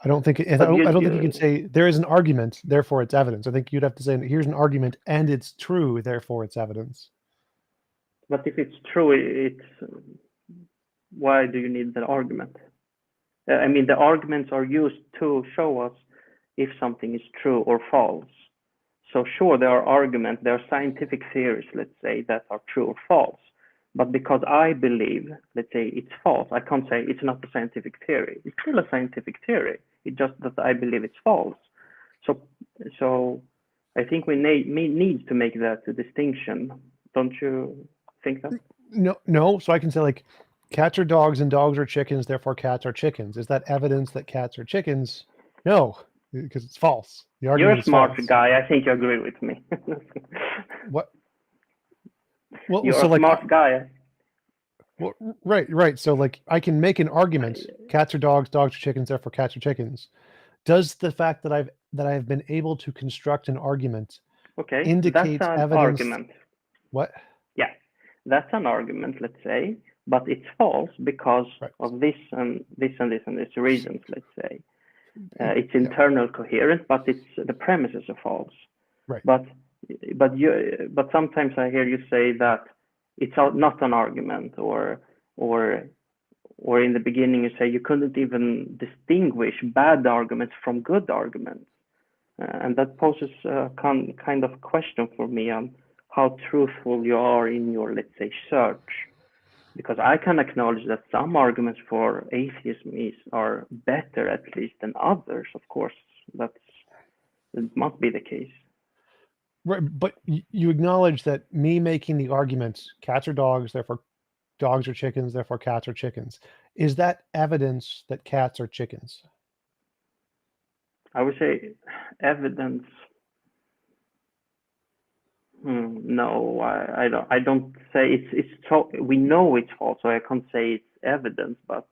I don't think I don't think you can say there is an argument, therefore it's evidence. I think you'd have to say here's an argument and it's true, therefore it's evidence. But if it's true, it's why do you need the argument? I mean, the arguments are used to show us if something is true or false. So sure, there are arguments, there are scientific theories, let's say, that are true or false. But because I believe, let's say, it's false, I can't say it's not a scientific theory. It's still a scientific theory. It's just that I believe it's false. So I think we need to make that a distinction. Don't you think that? No. So I can say like, cats are dogs and dogs are chickens, therefore cats are chickens. Is that evidence that cats are chickens? No, because it's false. The argument You're a smart false. guy. I think you agree with me. What? Well, You're so a smart guy. Well, right. So like, I can make an argument: cats are dogs, dogs are chickens, therefore cats are chickens. Does the fact that I've been able to construct an argument, indicates that's an evidence? Argument. What? Yeah, that's an argument, let's say, but it's false because of this and this and this and this reasons, let's say. It's internal coherent, but the premises are false. Right. But sometimes I hear you say that it's not an argument, or in the beginning you say you couldn't even distinguish bad arguments from good arguments, and that poses a kind of question for me on how truthful you are in your, let's say, search. Because I can acknowledge that some arguments for atheism are better, at least, than others. Of course, it must be the case. Right, but you acknowledge that me making the argument, cats are dogs, therefore dogs are chickens, therefore cats are chickens. Is that evidence that cats are chickens? I would say evidence. No, I don't say it's we know it's false, so I can't say it's evidence, but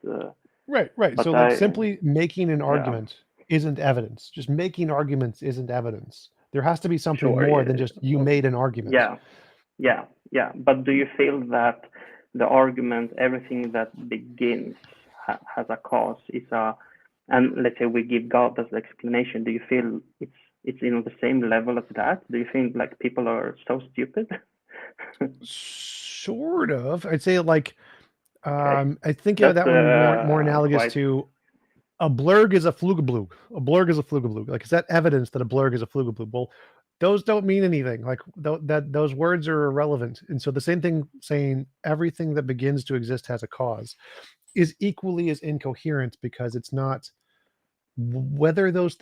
right. But so like, simply making an argument isn't evidence. Just making arguments isn't evidence. There has to be something more than just you made an argument. Yeah. But do you feel that the argument, everything that begins has a cause, and let's say we give God as the explanation, do you feel it's in the same level as that? Do you think like people are so stupid? Sort of. I'd say like, I think that would be more analogous to a blurg is a flugeblug. A blurg is a flugeblug. Like, is that evidence that a blurg is a flugeblug? Well, those don't mean anything. Like those words are irrelevant. And so the same thing, saying everything that begins to exist has a cause, is equally as incoherent, because it's not whether those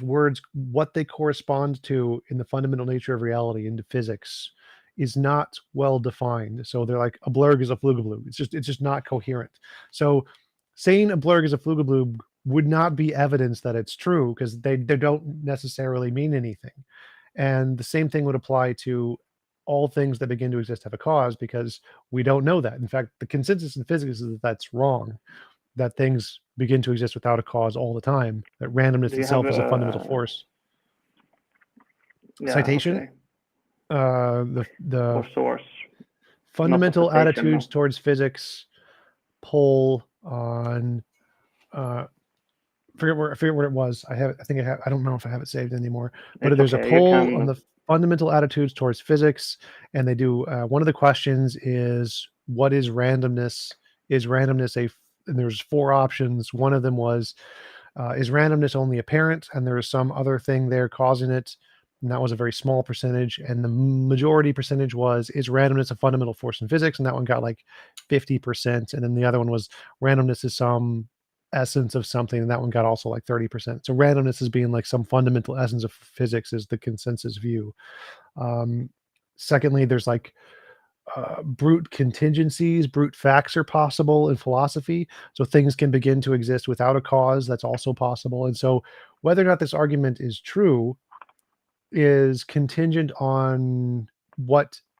words, what they correspond to in the fundamental nature of reality, into physics, is not well defined. So they're like, a blurg is a flugeblug. It's just not coherent. So saying a blurg is a flugeblug would not be evidence that it's true, because they don't necessarily mean anything. And the same thing would apply to all things that begin to exist have a cause, because we don't know that. In fact, the consensus in physics is that that's wrong, that things begin to exist without a cause all the time, that randomness itself is a fundamental force. Citation? Okay. The source. Fundamental attitudes towards physics poll on I forget what it was. I don't know if I have it saved anymore, but It's there's a okay. You poll on can. the fundamental attitudes towards physics, and they do, one of the questions is, what is randomness? Is randomness and there's 4 options. One of them was, is randomness only apparent? And there is some other thing there causing it. And that was a very small percentage. And the majority percentage was, is randomness a fundamental force in physics? And that one got like 50%. And then the other one was, randomness is some essence of something. And that one got also like 30%. So randomness is being like some fundamental essence of physics is the consensus view. Secondly, there's like, brute contingencies, brute facts are possible in philosophy. So things can begin to exist without a cause. That's also possible. And so whether or not this argument is true is contingent on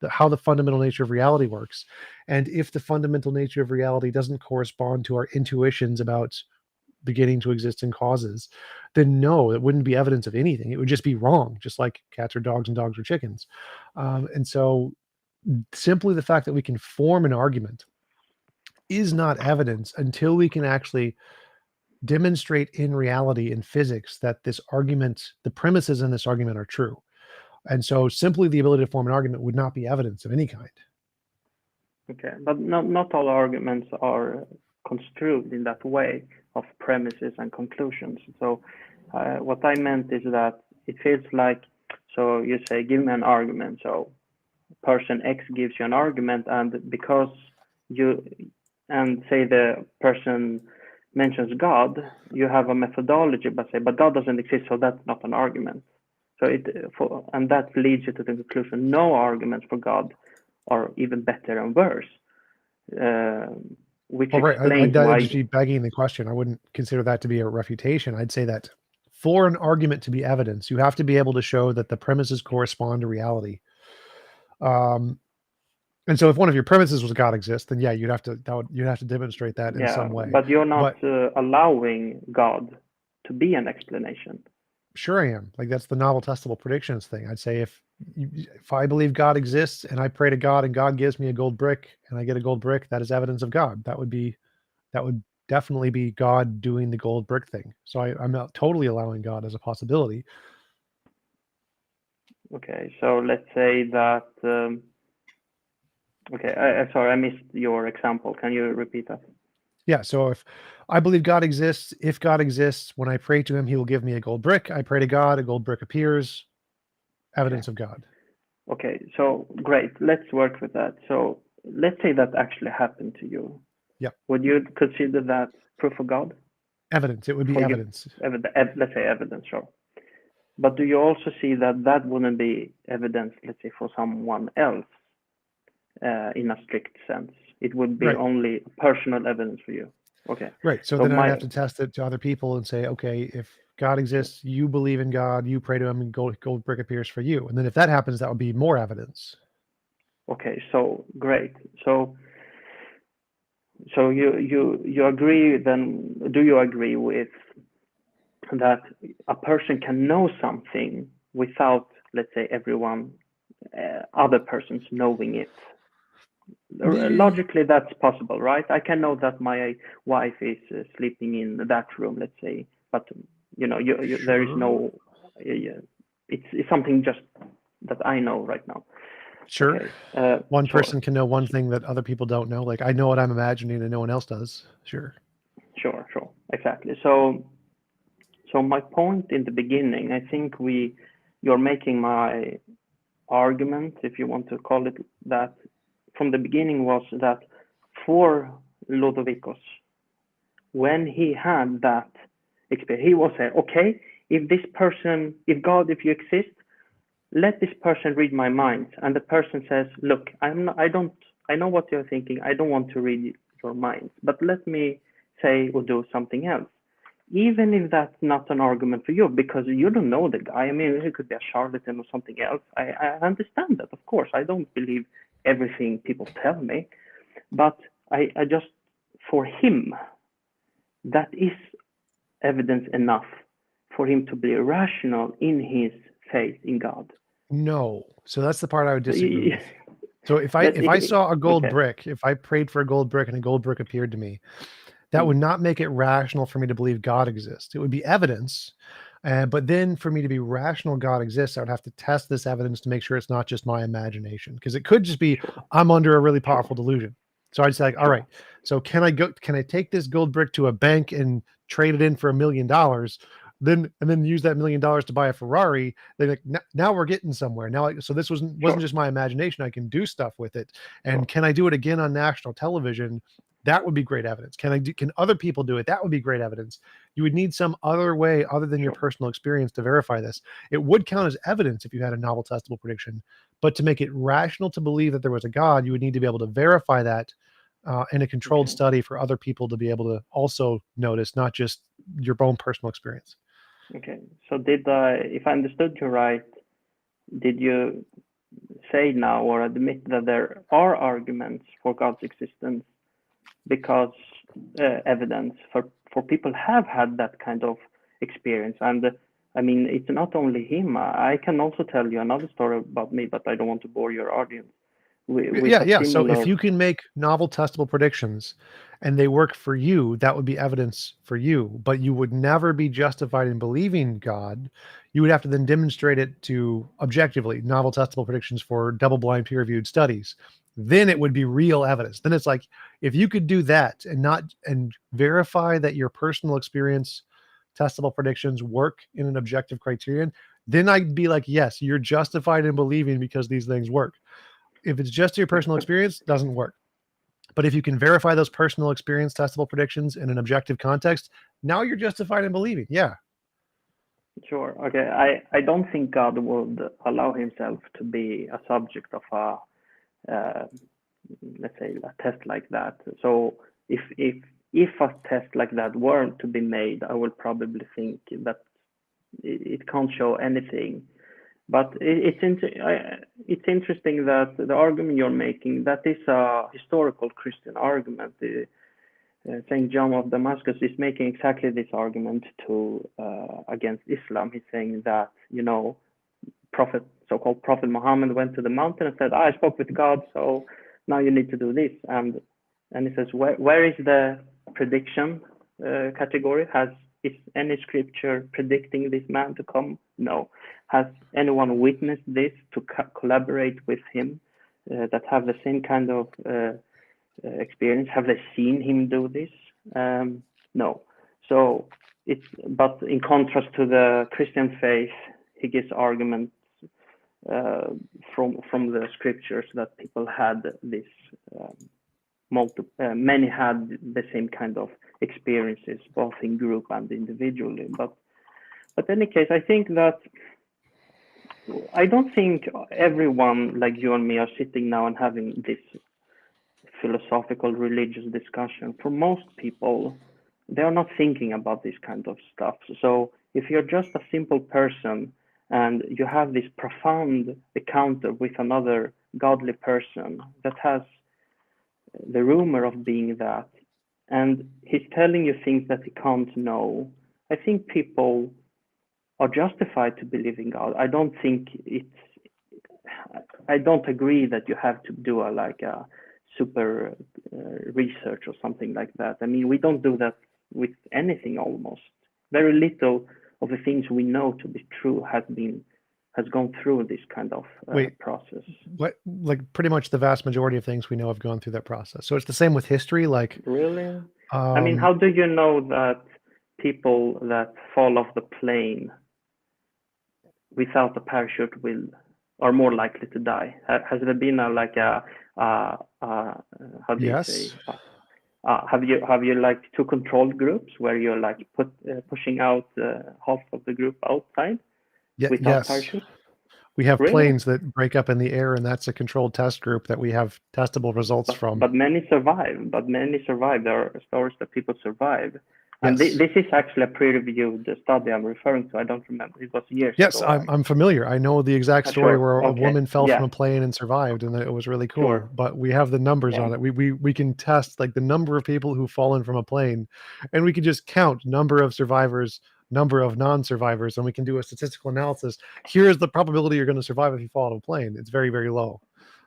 how the fundamental nature of reality works. And if the fundamental nature of reality doesn't correspond to our intuitions about beginning to exist in causes, then no, it wouldn't be evidence of anything. It would just be wrong, just like cats are dogs and dogs are chickens. And so simply the fact that we can form an argument is not evidence until we can actually demonstrate in reality in physics that this argument, the premises in this argument are true. And so simply the ability to form an argument would not be evidence of any kind. Okay, but not all arguments are construed in that way of premises and conclusions. So what I meant is that it feels like, so you say, give me an argument. So person X gives you an argument, and because say the person mentions God, you have a methodology, but God doesn't exist, so that's not an argument. So and that leads you to the conclusion no arguments for God are even better and worse, which explains that why. would just be begging the question. I wouldn't consider that to be a refutation. I'd say that for an argument to be evidence, you have to be able to show that the premises correspond to reality. And so if one of your premises was God exists, then yeah, you'd have to demonstrate that in some way. But you're not allowing God to be an explanation. Sure I am. Like, that's the novel testable predictions thing. I'd say if I believe God exists and I pray to God and God gives me a gold brick and I get a gold brick, that is evidence of God. That would definitely be God doing the gold brick thing. So I'm not totally allowing God as a possibility. Okay, so let's say that. Sorry, I missed your example. Can you repeat that? Yeah, so if I believe God exists, when I pray to him, he will give me a gold brick. I pray to God, a gold brick appears, evidence of God. Okay, so great. Let's work with that. So let's say that actually happened to you. Yeah. Would you consider that proof of God? Evidence. It would be evidence. Let's say evidence, sure. But do you also see that wouldn't be evidence, let's say, for someone else in a strict sense? It would be only personal evidence for you. Okay. Right. So then I have to test it to other people and say, okay, if God exists, you believe in God, you pray to him, and gold brick appears for you. And then if that happens, that would be more evidence. Okay. So great. So you agree then? Do you agree with that a person can know something without, let's say, other persons knowing it? Logically, that's possible, right? I can know that my wife is sleeping in that room, let's say, but sure. There is no. It's something just that I know right now. Sure. Okay. One person can know one thing that other people don't know. Like, I know what I'm imagining and no one else does. Sure. Sure. Exactly. So my point in the beginning, I think you're making my argument, if you want to call it that, from the beginning, was that for Ludovicus, when he had that experience, he was saying, okay, if you exist, let this person read my mind. And the person says, look, I know what you're thinking. I don't want to read your mind, but let me say or do something else. Even if that's not an argument for you, because you don't know the guy. I mean, he could be a charlatan or something else. I understand that, of course. I don't believe everything people tell me, but I just, for him, that is evidence enough for him to be rational in his faith in God. No. So that's the part I would disagree with. So if I saw a gold brick, if I prayed for a gold brick and a gold brick appeared to me, That would not make it rational for me to believe God exists. It would be evidence. But then for me to be rational God exists, I would have to test this evidence to make sure it's not just my imagination. Because it could just be I'm under a really powerful delusion. So I'd say, like, all right, so can I take this gold brick to a bank and trade it in for $1 million? Then use that $1 million to buy a Ferrari? Then like, now we're getting somewhere. So this wasn't just my imagination. I can do stuff with it. And can I do it again on national television? That would be great evidence. Can other people do it? That would be great evidence. You would need some other way other than your personal experience to verify this. It would count as evidence if you had a novel testable prediction, but to make it rational to believe that there was a God, you would need to be able to verify that in a controlled study for other people to be able to also notice, not just your own personal experience. Okay. So if I understood you right, did you say now or admit that there are arguments for God's existence because evidence for people have had that kind of experience? And I mean, it's not only him. I can also tell you another story about me, but I don't want to bore your audience. So if you can make novel testable predictions and they work for you, that would be evidence for you, but you would never be justified in believing God. You would have to then demonstrate it to objectively novel testable predictions for double-blind peer-reviewed studies. Then it would be real evidence. Then it's like, if you could do that and verify that your personal experience testable predictions work in an objective criterion, then I'd be like, yes, you're justified in believing because these things work. If it's just your personal experience, doesn't work. But if you can verify those personal experience testable predictions in an objective context, now you're justified in believing. Yeah. Sure. Okay. I don't think God would allow himself to be a subject of let's say a test like that. So if a test like that were to be made, I would probably think that it can't show anything. But it's interesting that the argument you're making, that is a historical Christian argument. Saint John of Damascus is making exactly this argument against Islam. He's saying that, so-called Prophet Muhammad went to the mountain and said, I spoke with God, so now you need to do this. And he says, where is the prediction category? Is any scripture predicting this man to come? No. Has anyone witnessed this to collaborate with him that have the same kind of experience? Have they seen him do this? No. So but in contrast to the Christian faith, he gives arguments from the scriptures that people had this many had the same kind of experiences, both in group and individually. But in any case, I think that I don't think everyone like you and me are sitting now and having this philosophical religious discussion. For most people, they are not thinking about this kind of stuff. So if you're just a simple person and you have this profound encounter with another godly person that has the rumor of being that, and he's telling you things that he can't know, I think people are justified to believe in God. I don't agree that you have to do a super research or something like that. I mean, we don't do that with anything almost. Very little of the things we know to be true has gone through this kind of process. Like pretty much the vast majority of things we know have gone through that process. So it's the same with history. Like, really? I mean, how do you know that people that fall off the plane without a parachute are more likely to die? Has there been how do you say? Have you like two controlled groups where you're like pushing out half of the group outside without parachute? We have planes that break up in the air, and that's a controlled test group that we have testable results from. But many survive. There are stories that people survive. And this is actually a peer-reviewed study I'm referring to. I don't remember. It was years ago. Yes, I'm familiar. I know the exact story where a woman fell from a plane and survived, and it was really cool. Sure. But we have the numbers on it. We can test like the number of people who've fallen from a plane, and we can just count number of survivors, number of non-survivors, and we can do a statistical analysis. Here's the probability you're going to survive if you fall out of a plane. It's very, very low.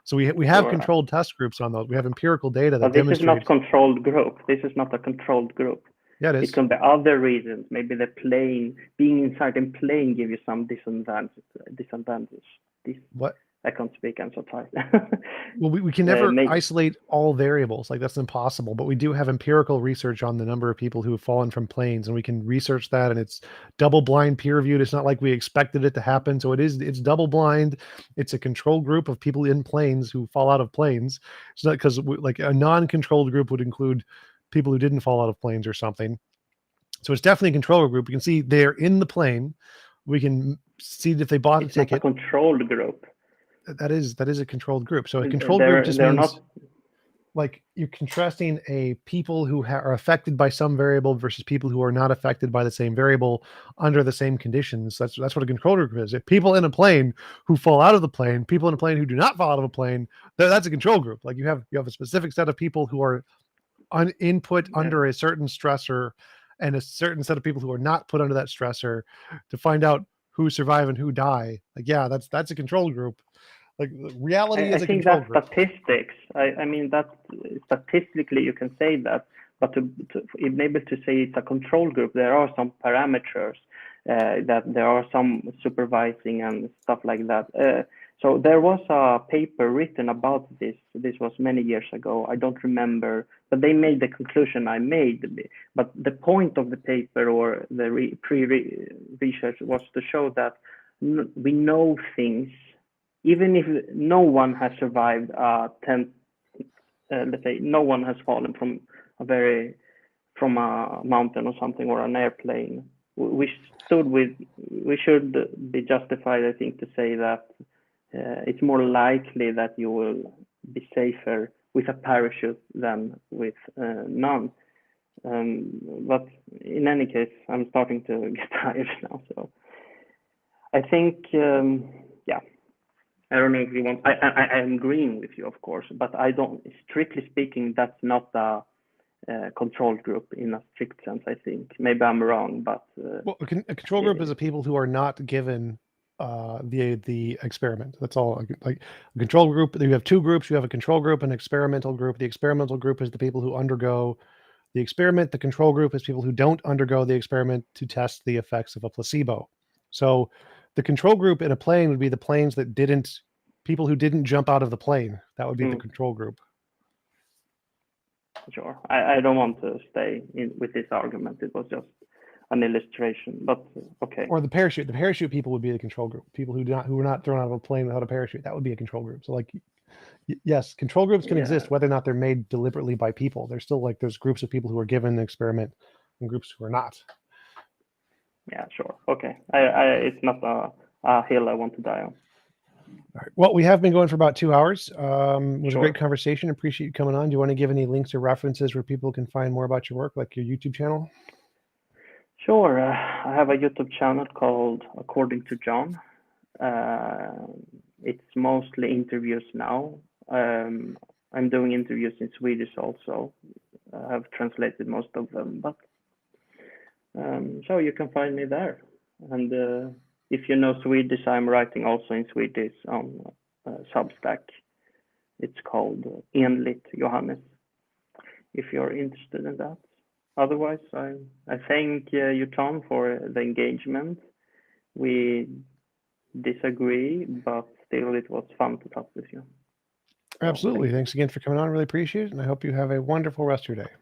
So we have Sure. controlled test groups on those. We have empirical data that But this is not demonstrates. controlled group. This is not a controlled group. Yeah, it It is. can be other reasons. Maybe the plane, being inside a plane, give you some disadvantage. What? I can't speak. I'm so tired. Well, we can never maybe- isolate all variables. Like that's impossible. But we do have empirical research on the number of people who have fallen from planes, and we can research that. And it's double-blind, peer-reviewed. It's not like we expected it to happen. So it's double-blind. It's a control group of people in planes who fall out of planes. It's not because like a non-controlled group would include people who didn't fall out of planes or something. So it's definitely a control group. We can see they're in the plane. We can see if they bought a It's not a ticket. controlled group. That is a controlled group. So a controlled group just they're means not. like you're contrasting a people who are affected by some variable versus people who are not affected by the same variable under the same conditions. That's what a control group is. If people in a plane who fall out of the plane, people in a plane who do not fall out of a plane, that's a control group. Like you have a specific set of people who are input under a certain stressor, and a certain set of people who are not put under that stressor to find out who survive and who die. Like, yeah, that's a control group. Like reality is a control group. Statistics. I mean that statistically you can say that, but to be able to say it's a control group, there are some parameters that there are some supervising and stuff like that. So there was a paper written about this. This was many years ago. I don't remember, but they made the conclusion I made. But the point of the paper or the pre-research was to show that we know things, even if no one has survived let's say no one has fallen from a mountain or something, or an airplane. We should be justified, I think, to say that it's more likely that you will be safer with a parachute than with none. But in any case, I'm starting to get tired now. So I think, yeah, I don't know if you want. I'm agreeing with you, of course, but I don't. Strictly speaking, that's not a control group in a strict sense. I think maybe I'm wrong, but well, a control group is a people who are not given the experiment. That's all. Like a control group, you have two groups. You have a control group and an experimental group. The experimental group is the people who undergo the experiment. The control group is people who don't undergo the experiment to test the effects of a placebo. So the control group in a plane would be the planes that didn't, people who didn't jump out of the plane. That would be the control group. Sure. I don't want to stay with this argument. It was just an illustration, but okay. Or the parachute. The parachute people would be the control group. People who were not thrown out of a plane without a parachute. That would be a control group. So like, yes, control groups can exist whether or not they're made deliberately by people. There's still like there's groups of people who are given the experiment and groups who are not. Yeah, sure. Okay. It's not a hill I want to die on. All right. Well, we have been going for about 2 hours. It was Sure. a great conversation. Appreciate you coming on. Do you want to give any links or references where people can find more about your work, like your YouTube channel? Sure. I have a YouTube channel called According to John. It's mostly interviews now. I'm doing interviews in Swedish also. I have translated most of them, but so you can find me there. And if you know Swedish, I'm writing also in Swedish on Substack. It's called Enligt Ioannis, if you're interested in that. Otherwise, I thank you, Tom, for the engagement. We disagree, but still it was fun to talk with you. Absolutely. Thanks again for coming on. Really appreciate it. And I hope you have a wonderful rest of your day.